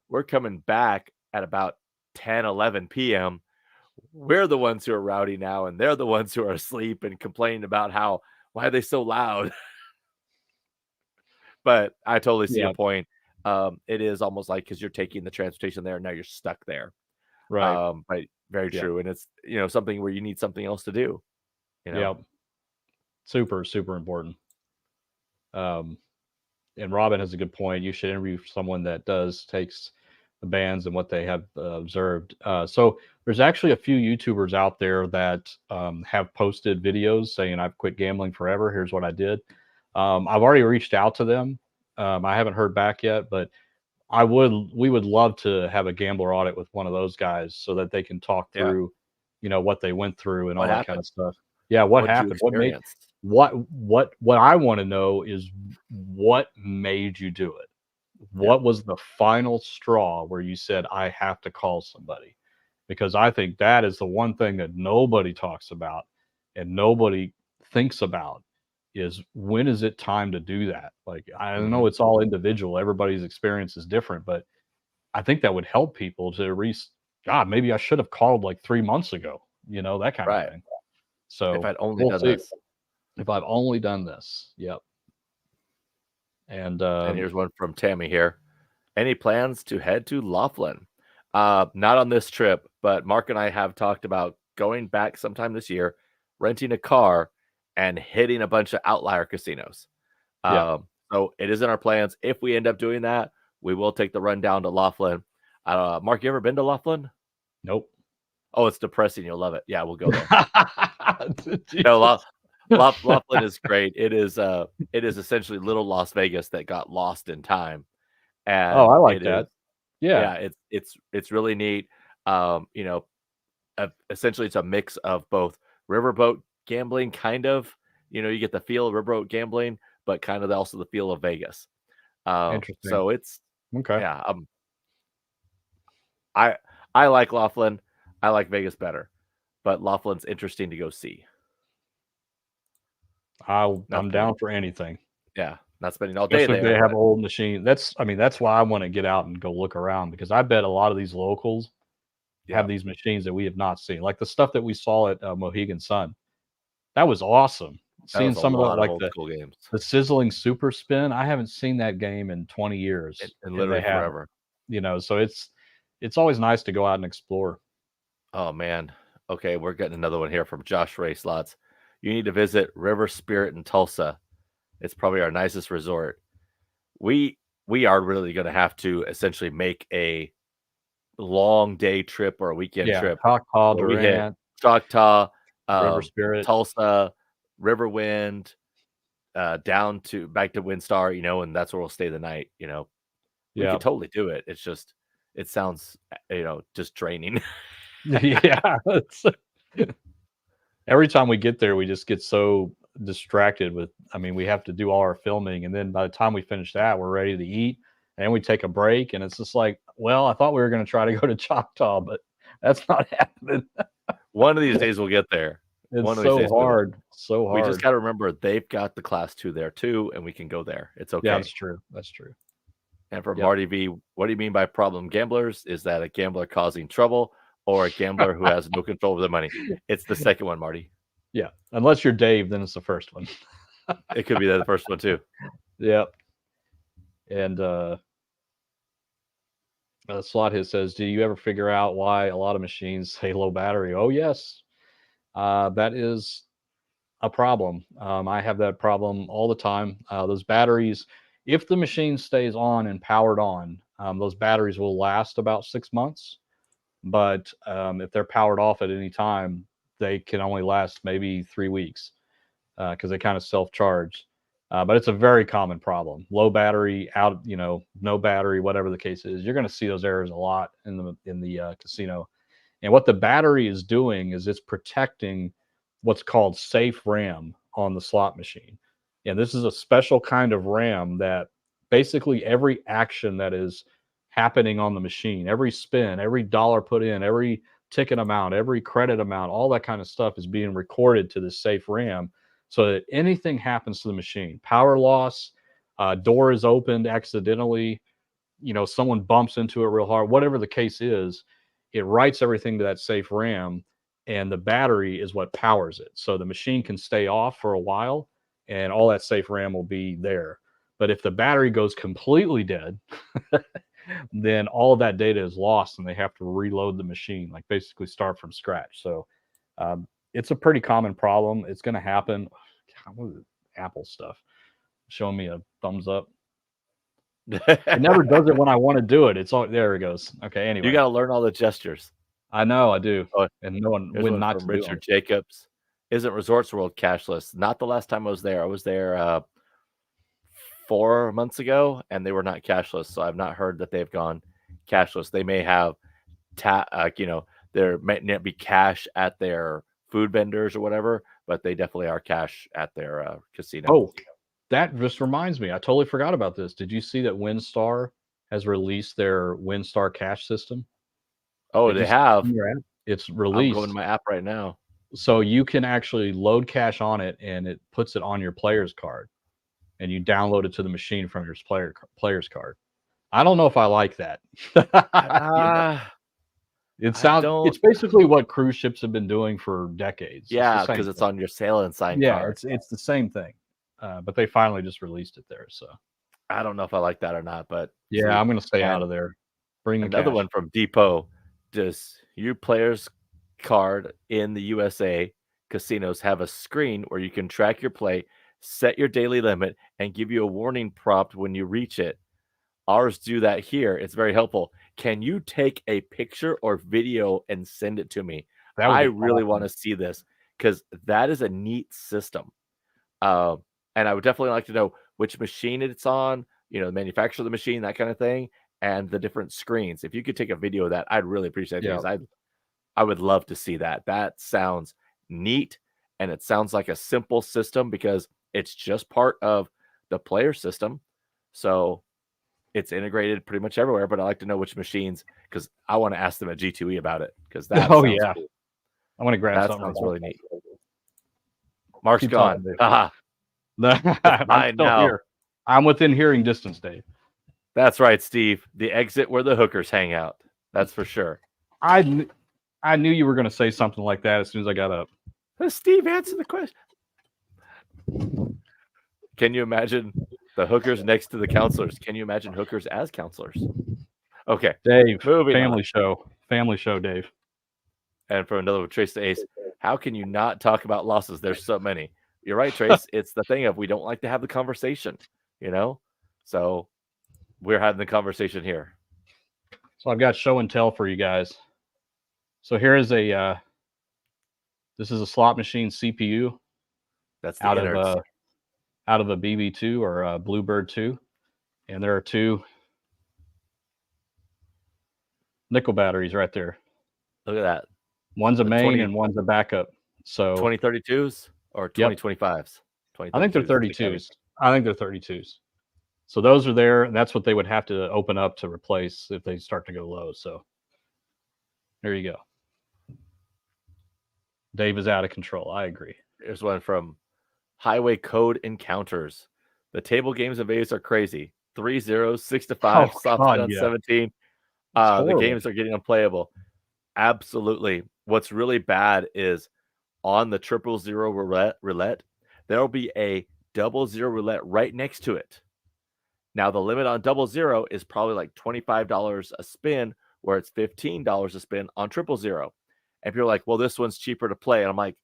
[SPEAKER 2] We're coming back at about 10, 11 p.m. We're the ones who are rowdy now, and they're the ones who are asleep and complaining about why are they so loud? But I totally see your point. It is almost like because you're taking the transportation there, and now you're stuck there.
[SPEAKER 1] Right.
[SPEAKER 2] But very true. And it's, something where you need something else to do.
[SPEAKER 1] Yeah. Super, super important. And Robin has a good point. You should interview someone that takes the bans and what they have observed. So there's actually a few YouTubers out there that have posted videos saying I've quit gambling forever. Here's what I did. I've already reached out to them. I haven't heard back yet, but we would love to have a gambler audit with one of those guys so that they can talk through, what they went through and all that kind of stuff. Yeah. What happened? What I want to know is what made you do it? What was the final straw where you said, I have to call somebody? Because I think that is the one thing that nobody talks about and nobody thinks about is when is it time to do that? Like, I know it's all individual. Everybody's experience is different, but I think that would help people to God, maybe I should have called like 3 months ago, that kind of thing. So
[SPEAKER 2] if I'd only done this.
[SPEAKER 1] If I've only done this. Yep. And
[SPEAKER 2] here's one from Tammy here. Any plans to head to Laughlin? Not on this trip, but Mark and I have talked about going back sometime this year, renting a car, and hitting a bunch of outlier casinos. So it is in our plans. If we end up doing that, we will take the run down to Laughlin. Mark, you ever been to Laughlin?
[SPEAKER 1] Nope.
[SPEAKER 2] Oh, it's depressing. You'll love it. Yeah, we'll go there. No, Laughlin is great. It is essentially little Las Vegas that got lost in time. And
[SPEAKER 1] I like that. Yeah,
[SPEAKER 2] it's really neat. Essentially it's a mix of both riverboat gambling, kind of. You get the feel of riverboat gambling, but kind of also the feel of Vegas.
[SPEAKER 1] Interesting.
[SPEAKER 2] So it's
[SPEAKER 1] okay.
[SPEAKER 2] Yeah. I like Laughlin. I like Vegas better, but Laughlin's interesting to go see.
[SPEAKER 1] I'm down for anything.
[SPEAKER 2] Yeah, not spending all day
[SPEAKER 1] Especially
[SPEAKER 2] there.
[SPEAKER 1] If they have old machine. That's why I want to get out and go look around, because I bet a lot of these locals have these machines that we have not seen, like the stuff that we saw at Mohegan Sun. That was awesome. Seeing some of the
[SPEAKER 2] old school games.
[SPEAKER 1] The sizzling super spin. I haven't seen that game in 20 years.
[SPEAKER 2] And literally forever.
[SPEAKER 1] So it's always nice to go out and explore.
[SPEAKER 2] Oh man. Okay, we're getting another one here from Josh Ray Slots. You need to visit River Spirit in Tulsa. It's probably our nicest resort. We are really going to have to essentially make a long day trip or a weekend trip.
[SPEAKER 1] Choctaw, Durant,
[SPEAKER 2] Choctaw,
[SPEAKER 1] River Spirit,
[SPEAKER 2] Tulsa, Riverwind, back to Windstar, and that's where we'll stay the night. We could totally do it. It's just, it sounds, just draining.
[SPEAKER 1] Yeah. Every time we get there, we just get so distracted with, we have to do all our filming. And then by the time we finish that, we're ready to eat and we take a break. And it's just like, well, I thought we were going to try to go to Choctaw, but that's not happening.
[SPEAKER 2] One of these days we'll get there.
[SPEAKER 1] It's so hard. So hard.
[SPEAKER 2] We just got to remember they've got the class 2 there too, and we can go there. It's okay.
[SPEAKER 1] Yeah, that's true. That's true.
[SPEAKER 2] And for Marty V, what do you mean by problem gamblers? Is that a gambler causing trouble or a gambler who has no control over the money? It's the second one, Marty.
[SPEAKER 1] Yeah. Unless you're Dave, then it's the first one.
[SPEAKER 2] It could be the first one too.
[SPEAKER 1] Yep. And Slothead says, do you ever figure out why a lot of machines say low battery? Oh, yes. That is a problem. I have that problem all the time. Those batteries, if the machine stays on and powered on, those batteries will last about 6 months. But if they're powered off at any time, they can only last maybe 3 weeks because they kind of self-charge. But it's a very common problem. Low battery, no battery, whatever the case is. You're going to see those errors a lot in the casino. And what the battery is doing is it's protecting what's called safe RAM on the slot machine. And this is a special kind of RAM that basically every action that is happening on the machine, every spin, every dollar put in, every ticket amount, every credit amount, all that kind of stuff is being recorded to this safe RAM so that anything happens to the machine, power loss, door is opened accidentally, someone bumps into it real hard, whatever the case is, it writes everything to that safe RAM, and the battery is what powers it. So the machine can stay off for a while and all that safe RAM will be there. But if the battery goes completely dead, then all of that data is lost and they have to reload the machine, like basically start from scratch. So it's a pretty common problem. It's going to happen. God, what is it? Apple stuff showing me a thumbs up. It never does it when I want to do it. It's all there. It goes. Okay. Anyway,
[SPEAKER 2] you got to learn all the gestures.
[SPEAKER 1] I know I do. And no one when not to
[SPEAKER 2] Richard Jacobs. Isn't Resorts World cashless? Not the last time I was there. I was there 4 months ago, and they were not cashless. So I've not heard that they've gone cashless. They may have, there might not be cash at their food vendors or whatever, but they definitely are cash at their casino.
[SPEAKER 1] Oh, that just reminds me. I totally forgot about this. Did you see that WinStar has released their WinStar cash system?
[SPEAKER 2] Oh, they have.
[SPEAKER 1] It's released.
[SPEAKER 2] I'm going to my app right now.
[SPEAKER 1] So you can actually load cash on it, and it puts it on your player's card, and you download it to the machine from your player's card. I don't know if I like that. It's basically what cruise ships have been doing for decades.
[SPEAKER 2] Yeah, because it's on your sail and sign card.
[SPEAKER 1] It's the same thing. But they finally just released it there. So
[SPEAKER 2] I don't know if I like that or not, but
[SPEAKER 1] yeah, I'm going to stay out of there. Bring the
[SPEAKER 2] Another
[SPEAKER 1] cash.
[SPEAKER 2] one from Depot. Does your player's card in the USA casinos have a screen where you can track your play, set your daily limit, and give you a warning prompt when you reach it? Ours do that here. It's very helpful. Can you take a picture or video and send it to me?
[SPEAKER 1] That would
[SPEAKER 2] I
[SPEAKER 1] be
[SPEAKER 2] really
[SPEAKER 1] awesome.
[SPEAKER 2] want to see this because that is a neat system. And I would definitely like to know which machine it's on, the manufacturer of the machine, that kind of thing, and the different screens. If you could take a video of that, I'd really appreciate it because I would love to see that. That sounds neat, and it sounds like a simple system because it's just part of the player system. So it's integrated pretty much everywhere, but I like to know which machines because I want to ask them at G2E about it because that sounds cool.
[SPEAKER 1] I want to grab
[SPEAKER 2] that
[SPEAKER 1] something.
[SPEAKER 2] Sounds really neat. Mark's
[SPEAKER 1] Keep
[SPEAKER 2] gone.
[SPEAKER 1] I'm still here. I'm within hearing distance, Dave.
[SPEAKER 2] That's right, Steve. The exit where the hookers hang out. That's for sure.
[SPEAKER 1] I knew you were going to say something like that as soon as I got up.
[SPEAKER 2] Steve, answer the question. Can you imagine the hookers next to the counselors? Can you imagine hookers as counselors? Okay.
[SPEAKER 1] Dave, family show, Dave.
[SPEAKER 2] And for another one, Trace the Ace, how can you not talk about losses? There's so many. You're right, Trace. It's the thing of we don't like to have the conversation, So we're having the conversation here.
[SPEAKER 1] So I've got show and tell for you guys. So here is this is a slot machine CPU.
[SPEAKER 2] That's
[SPEAKER 1] out of a BB2 or a Bluebird 2, and there are two nickel batteries right there.
[SPEAKER 2] Look at that.
[SPEAKER 1] One's a main and one's a backup. So
[SPEAKER 2] 2032s or 2025s?
[SPEAKER 1] I think they're 32s. I think they're 32s. So those are there, and that's what they would have to open up to replace if they start to go low. So there you go. Dave is out of control. I agree.
[SPEAKER 2] Here's one from Highway Code Encounters. The table games in Vegas are crazy. 3-0, 6-5, soft on 17. The games are getting unplayable. Absolutely. What's really bad is on the 000 roulette, there will be a 00 roulette right next to it. Now, the limit on 00 is probably like $25 a spin, where it's $15 a spin on 000. And people are like, well, this one's cheaper to play. And I'm like,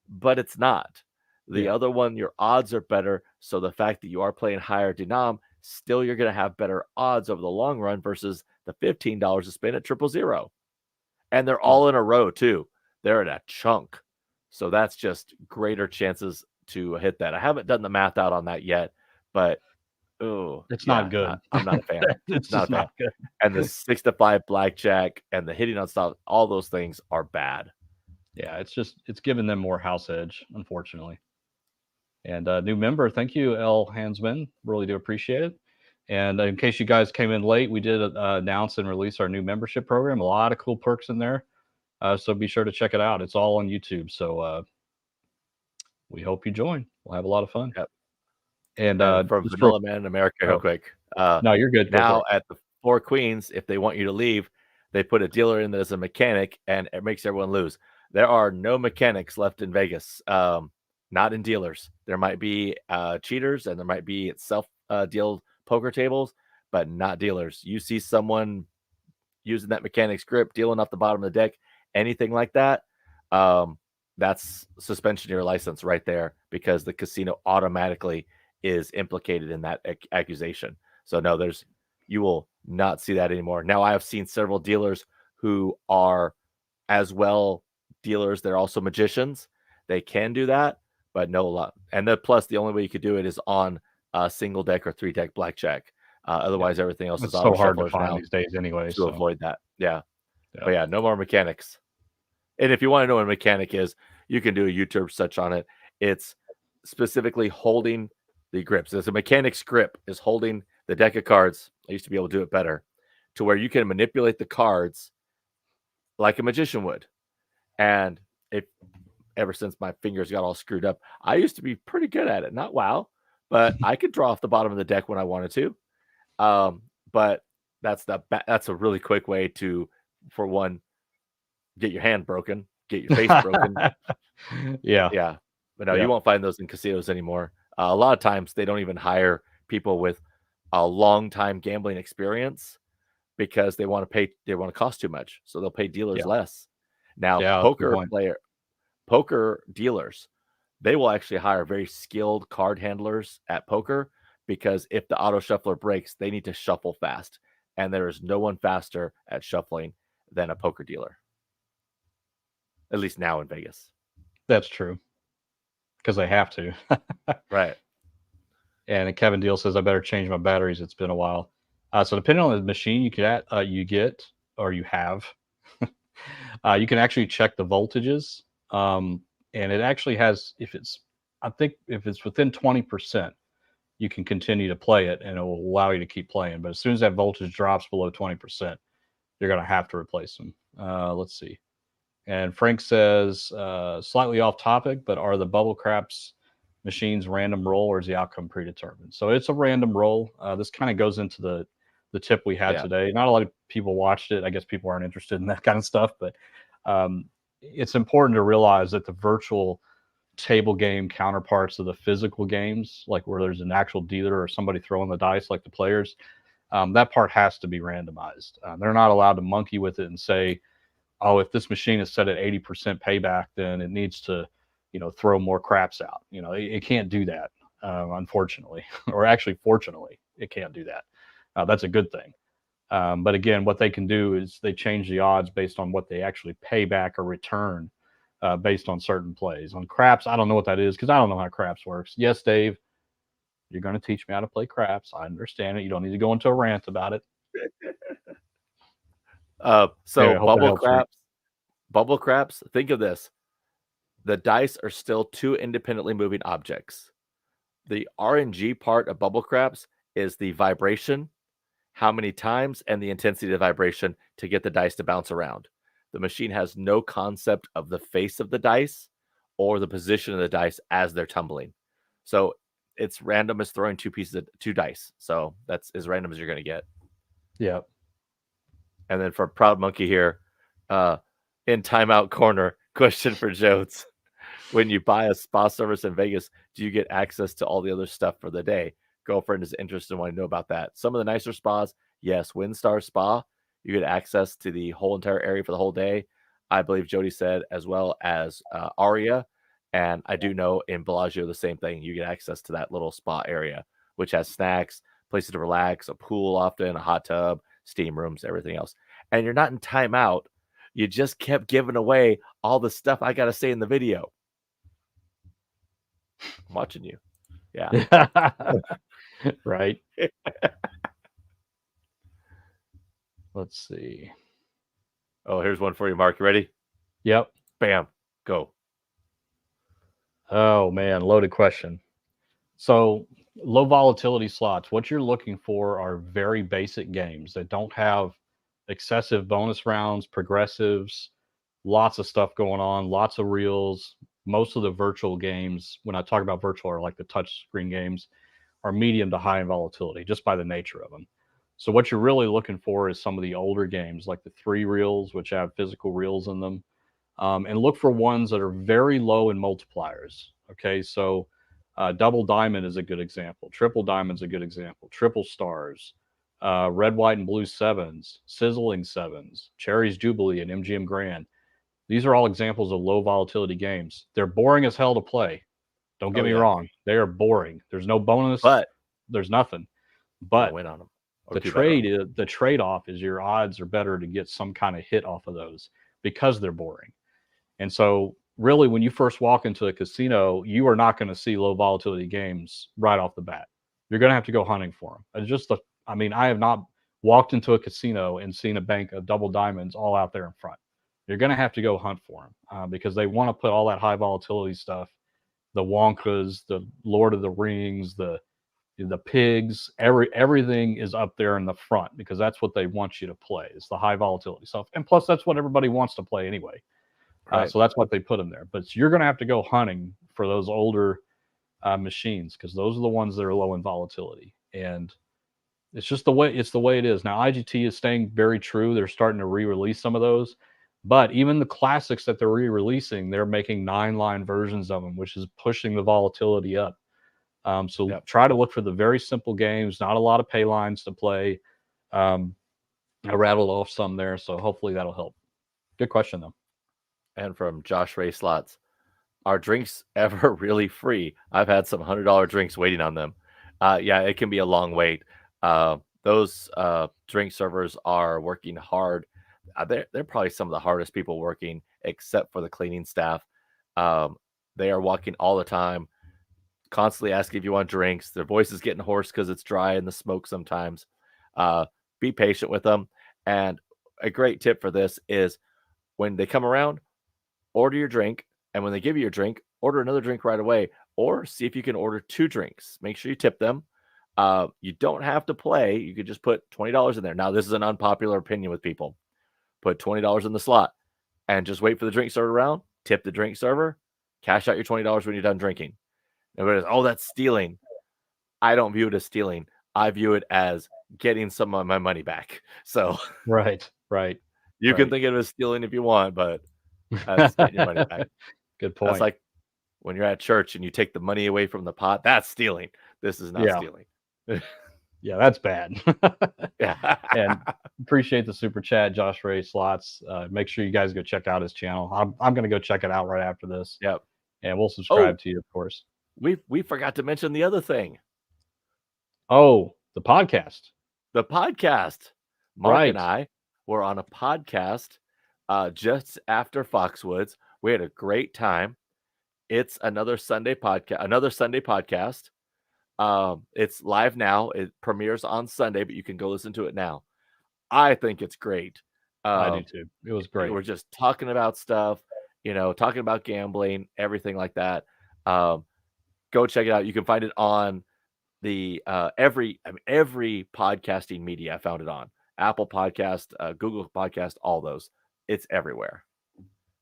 [SPEAKER 2] but it's not. The other one, your odds are better. So the fact that you are playing higher denom, still you're going to have better odds over the long run versus the $15 a spin at 000. And they're all in a row too. They're in a chunk. So that's just greater chances to hit that. I haven't done the math out on that yet, but
[SPEAKER 1] it's not good.
[SPEAKER 2] I'm not a fan.
[SPEAKER 1] It's not good.
[SPEAKER 2] And the 6-5 blackjack and the hitting on stop, all those things are bad.
[SPEAKER 1] Yeah, it's giving them more house edge, unfortunately. And new member, thank you, L. Hansman. Really do appreciate it. And in case you guys came in late, we did announce and release our new membership program. A lot of cool perks in there. So be sure to check it out. It's all on YouTube. So we hope you join. We'll have a lot of fun.
[SPEAKER 2] Yep.
[SPEAKER 1] And
[SPEAKER 2] from Vanilla Man in America, real quick.
[SPEAKER 1] No, you're good.
[SPEAKER 2] Now at the Four Queens, if they want you to leave, they put a dealer in that as a mechanic, and it makes everyone lose. There are no mechanics left in Vegas, not in dealers. There might be cheaters, and there might be self-deal poker tables, but not dealers. You see someone using that mechanic's grip, dealing off the bottom of the deck, anything like that, that's suspension of your license right there, because the casino automatically is implicated in that accusation. So no, you will not see that anymore. Now, I have seen several dealers who are as well dealers. They're also magicians. They can do that, but no lot. And plus, the only way you could do it is on a single deck or 3-deck blackjack. Otherwise, everything else is
[SPEAKER 1] so hard to find these days anyway.
[SPEAKER 2] To avoid that. Yeah. But yeah, no more mechanics. And if you want to know what a mechanic is, you can do a YouTube search on it. It's specifically holding the grips. As a mechanic's grip is holding the deck of cards. I used to be able to do it better, to where you can manipulate the cards like a magician would. And ever since my fingers got all screwed up, I used to be pretty good at it. Not wow, but I could draw off the bottom of the deck when I wanted to. But that's a really quick way to, for one, get your hand broken, get your face broken.
[SPEAKER 1] Yeah.
[SPEAKER 2] But no, you won't find those in casinos anymore. A lot of times they don't even hire people with a long time gambling experience. because they want to cost too much, so they'll pay dealers less. Now,
[SPEAKER 1] Yeah,
[SPEAKER 2] poker dealers, they will actually hire very skilled card handlers at poker, because if the auto shuffler breaks, they need to shuffle fast, and there is no one faster at shuffling than a poker dealer. At least now in Vegas.
[SPEAKER 1] That's true, because they have to.
[SPEAKER 2] Right.
[SPEAKER 1] And Kevin Deal says, I better change my batteries. It's been a while. So depending on the machine you get or you have, you can actually check the voltages. And it actually has, I think if it's within 20%, you can continue to play it and it will allow you to keep playing. But as soon as that voltage drops below 20%, you're going to have to replace them. Let's see. And Frank says, slightly off topic, but are the bubble craps machines random roll, or is the outcome predetermined? So it's a random roll. This kind of goes into the tip we had today. Not a lot of people watched it. I guess people aren't interested in that kind of stuff, but it's important to realize that the virtual table game counterparts of the physical games, like where there's an actual dealer or somebody throwing the dice like the players, that part has to be randomized. They're not allowed to monkey with it and say, oh, if this machine is set at 80% payback, then it needs to, throw more craps out. It can't do that, unfortunately, or actually, fortunately, it can't do that. That's a good thing. But again, what they can do is they change the odds based on what they actually pay back or return based on certain plays. On craps, I don't know what that is because I don't know how craps works. Yes, Dave, you're going to teach me how to play craps. I understand it. You don't need to go into a rant about it.
[SPEAKER 2] So anyway, bubble craps, think of this. The dice are still two independently moving objects. The RNG part of bubble craps is the vibration, how many times, and the intensity of vibration to get the dice to bounce around. The machine has no concept of the face of the dice or the position of the dice as they're tumbling. So it's random as throwing two dice. So that's as random as you're going to get.
[SPEAKER 1] Yeah.
[SPEAKER 2] And then for Proud Monkey here, in timeout corner, question for Jodes. When you buy a spa service in Vegas, do you get access to all the other stuff for the day? Girlfriend is interested in wanting to know about that. Some of the nicer spas, yes, WindStar Spa, you get access to the whole entire area for the whole day. I believe Jody said, as well as Aria. And I do know in Bellagio the same thing. You get access to that little spa area, which has snacks, places to relax, a pool often, a hot tub, steam rooms, everything else. And you're not in timeout. You just kept giving away all the stuff I got to say in the video. I'm watching you. Yeah.
[SPEAKER 1] Right. Let's see.
[SPEAKER 2] Oh, here's one for you, Mark. You ready?
[SPEAKER 1] Yep.
[SPEAKER 2] Bam. Go.
[SPEAKER 1] Oh, man. Loaded question. So low volatility slots, what you're looking for are very basic games that don't have excessive bonus rounds, progressives, lots of stuff going on, lots of reels. Most of the virtual games, when I talk about virtual, are like the touch screen games, are medium to high in volatility just by the nature of them. So what you're really looking for is some of the older games like the 3 reels, which have physical reels in them, and look for ones that are very low in multipliers. Okay, so double diamond is a good example. Triple diamond's a good example. Triple stars, red, white, and blue sevens, sizzling sevens, cherries jubilee, and MGM grand. These are all examples of low volatility games. They're boring as hell to play. Don't get me wrong. They are boring. There's no bonus.
[SPEAKER 2] But
[SPEAKER 1] there's nothing. But
[SPEAKER 2] win on them.
[SPEAKER 1] The trade-off is your odds are better to get some kind of hit off of those because they're boring. And so really, when you first walk into a casino, you are not going to see low volatility games right off the bat. You're going to have to go hunting for them. I have not walked into a casino and seen a bank of double diamonds all out there in front. You're going to have to go hunt for them because they want to put all that high volatility stuff, the Wonkas, the Lord of the Rings, the pigs, everything is up there in the front because that's what they want you to play. It's the high volatility stuff. And plus, that's what everybody wants to play anyway. Right. So that's what they put them there. But you're going to have to go hunting for those older machines because those are the ones that are low in volatility. And it's just the way it is. Now, IGT is staying very true. They're starting to re-release some of those. But even the classics that they're re-releasing, they're making 9-line versions of them, which is pushing the volatility up. Try to look for the very simple games, not a lot of pay lines to play. I rattled off some there, so hopefully that'll help. Good question though.
[SPEAKER 2] And from Josh Ray Slots, are drinks ever really free? I've had some $100 drinks waiting on them. Yeah, it can be a long wait. Those drink servers are working hard. They're probably some of the hardest people working, except for the cleaning staff. They are walking all the time, constantly asking if you want drinks. Their voice is getting hoarse because it's dry in the smoke sometimes. Be patient with them. And a great tip for this is when they come around, order your drink. And when they give you your drink, order another drink right away, or see if you can order 2 drinks. Make sure you tip them. You don't have to play. You could just put $20 in there. Now, this is an unpopular opinion with people. Put $20 in the slot and just wait for the drink server around. Tip the drink server. Cash out your $20 when you're done drinking. Everybody goes, oh, that's stealing. I don't view it as stealing. I view it as getting some of my money back. So
[SPEAKER 1] right.
[SPEAKER 2] You can think of it as stealing if you want, but that's getting your money back.
[SPEAKER 1] Good point.
[SPEAKER 2] That's like when you're at church and you take the money away from the pot. That's stealing. This is not stealing.
[SPEAKER 1] Yeah, that's bad.
[SPEAKER 2] Yeah.
[SPEAKER 1] And appreciate the super chat, Josh Ray Slots. Make sure you guys go check out his channel. I'm going to go check it out right after this.
[SPEAKER 2] Yep.
[SPEAKER 1] And we'll subscribe to you, of course.
[SPEAKER 2] We forgot to mention the other thing.
[SPEAKER 1] Oh, the podcast.
[SPEAKER 2] The podcast. Mark and I were on a podcast just after Foxwoods. We had a great time. It's another Sunday podcast. It's live now. It premieres on Sunday, but you can go listen to it now. I think it's great.
[SPEAKER 1] I do too. It was great.
[SPEAKER 2] We're just talking about stuff, talking about gambling, everything like that. Go check it out. You can find it on the every podcasting media. I found it on Apple Podcast, Google Podcast, all those. It's everywhere.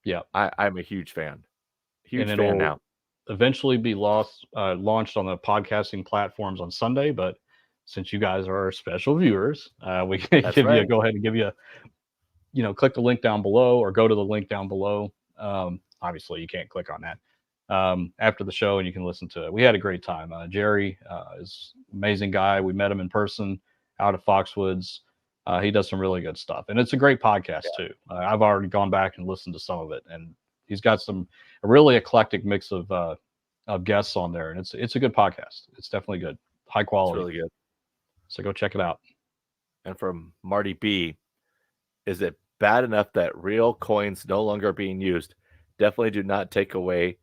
[SPEAKER 1] Yeah,
[SPEAKER 2] I'm a huge fan. Huge fan now.
[SPEAKER 1] Eventually be launched on the podcasting platforms on Sunday, but since you guys are our special viewers, we can go ahead and give you click the link down below or go to the link down below. Obviously you can't click on that after the show, and you can listen to it. We had a great time. Jerry is an amazing guy. We met him in person out at Foxwoods. He does some really good stuff, and it's a great podcast too. I've already gone back and listened to some of it, and he's got a really eclectic mix of guests on there, and it's a good podcast. It's definitely good, high quality.
[SPEAKER 2] It's really good.
[SPEAKER 1] So go check it out.
[SPEAKER 2] And from Marty B, is it bad enough that real coins no longer being used? Definitely do not take away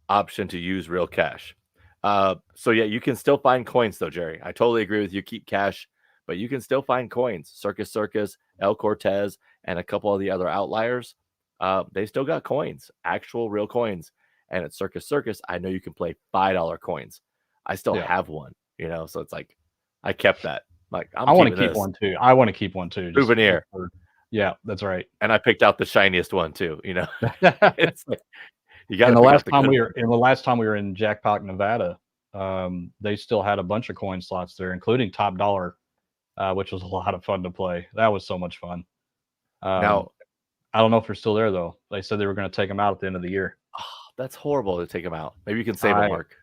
[SPEAKER 2] option to use real cash. So yeah, you can still find coins though, Jerry. I totally agree with you. Keep cash, but you can still find coins. Circus Circus, El Cortez, and a couple of the other outliers. They still got coins, actual real coins. And at Circus Circus, I know you can play $5 coins. I still have one, so it's like I kept that. Like
[SPEAKER 1] I want to keep one too. I want to keep one too.
[SPEAKER 2] Souvenir.
[SPEAKER 1] Yeah, that's right.
[SPEAKER 2] And I picked out the shiniest one too. It's like you got.
[SPEAKER 1] And the last time we were in Jackpot, Nevada, they still had a bunch of coin slots there, including Top Dollar, which was a lot of fun to play. That was so much fun.
[SPEAKER 2] Now,
[SPEAKER 1] I don't know if they're still there though. They said they were going to take them out at the end of the year.
[SPEAKER 2] Oh, that's horrible to take them out. Maybe you can save them, Mark.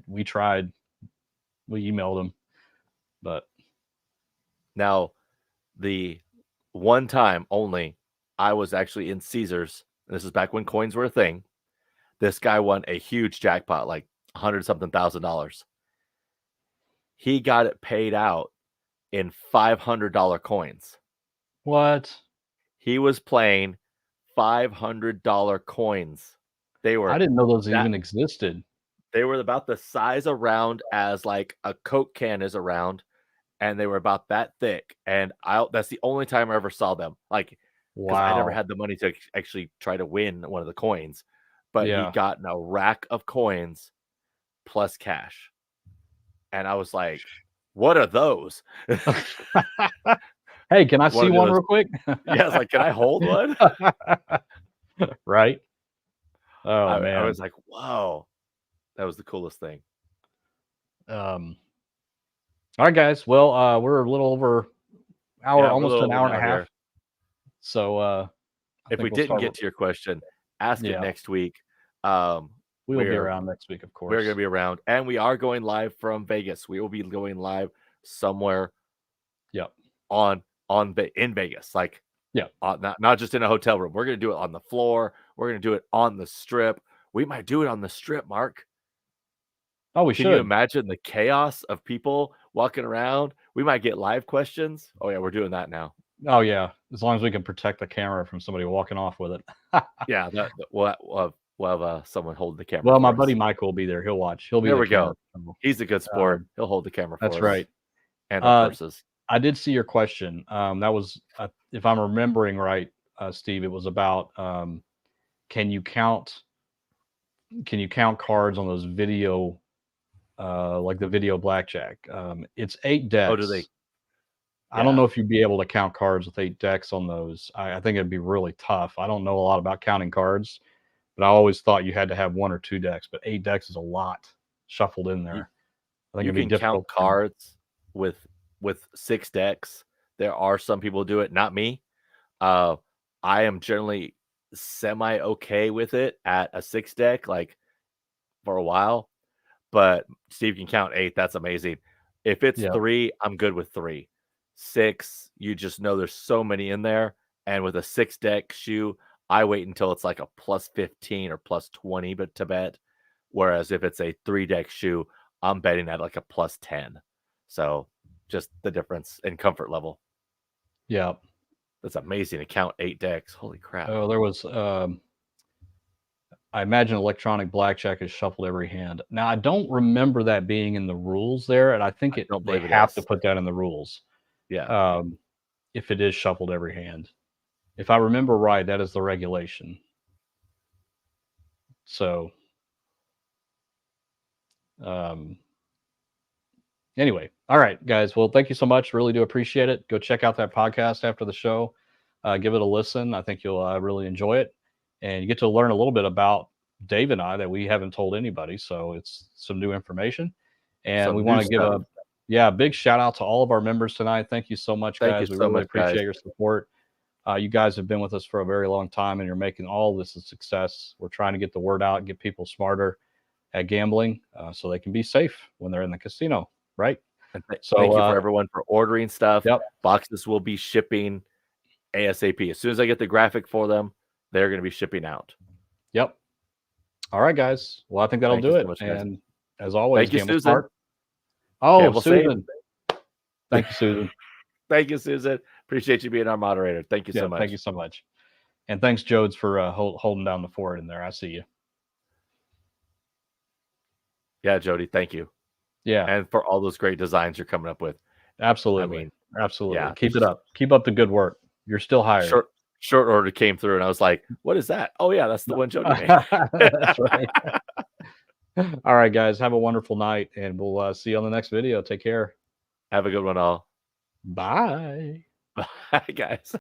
[SPEAKER 1] We tried. We emailed them, but
[SPEAKER 2] now the one time only I was actually in Caesars, and this is back when coins were a thing. This guy won a huge jackpot, like $100-something thousand. He got it paid out in $500 coins.
[SPEAKER 1] What?
[SPEAKER 2] He was playing $500 coins.
[SPEAKER 1] I didn't know those even existed.
[SPEAKER 2] They were about the size around as like a Coke can is around, and they were about that thick. And that's the only time I ever saw them. Like, because I never had the money to actually try to win one of the coins. But he got a rack of coins plus cash. And I was like, what are those?
[SPEAKER 1] Hey, can I see one real quick?
[SPEAKER 2] Yeah, I was like, can I hold one?
[SPEAKER 1] Right. Oh, man.
[SPEAKER 2] I was like, whoa. That was the coolest thing.
[SPEAKER 1] All right, guys. Well, we're a little over almost an hour and a half. Here. So
[SPEAKER 2] if we didn't get to your question, ask it next week.
[SPEAKER 1] We'll be around next week, of course.
[SPEAKER 2] We're going to be around, and we are going live from Vegas. We will be going live somewhere on in Vegas, like
[SPEAKER 1] yeah,
[SPEAKER 2] not just in a hotel room. We're gonna do it on the floor. We're gonna do it on the strip. We might do it on the strip, Mark.
[SPEAKER 1] Oh, we
[SPEAKER 2] Can you imagine the chaos of people walking around? We might get live questions. Oh yeah, we're doing that now.
[SPEAKER 1] Oh yeah, as long as we can protect the camera from somebody walking off with it.
[SPEAKER 2] Yeah, we'll have someone holding the camera.
[SPEAKER 1] Well, my buddy Michael will be there. He'll watch. He'll be
[SPEAKER 2] there.
[SPEAKER 1] the
[SPEAKER 2] We go.
[SPEAKER 1] camera.
[SPEAKER 2] He's a good sport. He'll hold the camera for us.
[SPEAKER 1] That's right.
[SPEAKER 2] And our purses.
[SPEAKER 1] I did see your question. That was, if I'm remembering right, Steve, it was about can you count cards on those video, like the video blackjack? It's 8 decks.
[SPEAKER 2] Oh, do they?
[SPEAKER 1] I don't know if you'd be able to count cards with 8 decks on those. I think it'd be really tough. I don't know a lot about counting cards, but I always thought you had to have 1 or 2 decks. But 8 decks is a lot shuffled in there.
[SPEAKER 2] I think you can count cards with 6 decks. There are some people who do it, not me. I am generally semi okay with it at a 6 deck, like for a while. But Steve can count 8. That's amazing. If it's 3, I'm good with 3. 6, you just know there's so many in there. And with a 6 deck shoe, I wait until it's like a plus 15 or plus 20 to bet. Whereas if it's a 3 deck shoe, I'm betting at like a plus 10. So just the difference in comfort level.
[SPEAKER 1] Yeah.
[SPEAKER 2] That's amazing to count 8 decks. Holy crap.
[SPEAKER 1] Oh, there was, I imagine electronic blackjack is shuffled every hand. Now, I don't remember that being in the rules there, and I think they have to put that in the rules.
[SPEAKER 2] Yeah.
[SPEAKER 1] If it is shuffled every hand. If I remember right, that is the regulation. So, anyway, all right, guys. Well, thank you so much. Really do appreciate it. Go check out that podcast after the show. Give it a listen. I think you'll really enjoy it. And you get to learn a little bit about Dave and I that we haven't told anybody. So it's some new information. And we want to give a big shout out to all of our members tonight. Thank you so much, guys. We really appreciate your support. You guys have been with us for a very long time, and you're making all this a success. We're trying to get the word out and get people smarter at gambling so they can be safe when they're in the casino, right?
[SPEAKER 2] So thank you for everyone for ordering stuff. Yep. Boxes will be shipping ASAP. As soon as I get the graphic for them, they're going to be shipping out.
[SPEAKER 1] Yep. All right, guys. Well, I think that'll do it. And as always,
[SPEAKER 2] thank you, Susan.
[SPEAKER 1] Smart. Oh, Susan. Thank you, Susan.
[SPEAKER 2] Thank you, Susan. Appreciate you being our moderator. Thank you so much.
[SPEAKER 1] Thank you so much. And thanks, Jodes, for holding down the fort in there. I see you.
[SPEAKER 2] Yeah, Jody, thank you.
[SPEAKER 1] Yeah.
[SPEAKER 2] And for all those great designs you're coming up with.
[SPEAKER 1] Absolutely. I mean, absolutely. Yeah. Keep it up. Keep up the good work. You're still hired.
[SPEAKER 2] Short order came through, and I was like, what is that? Oh, yeah, that's the one Jody made.
[SPEAKER 1] That's right. All right, guys. Have a wonderful night, and we'll see you on the next video. Take care.
[SPEAKER 2] Have a good one, all.
[SPEAKER 1] Bye.
[SPEAKER 2] Bye, guys.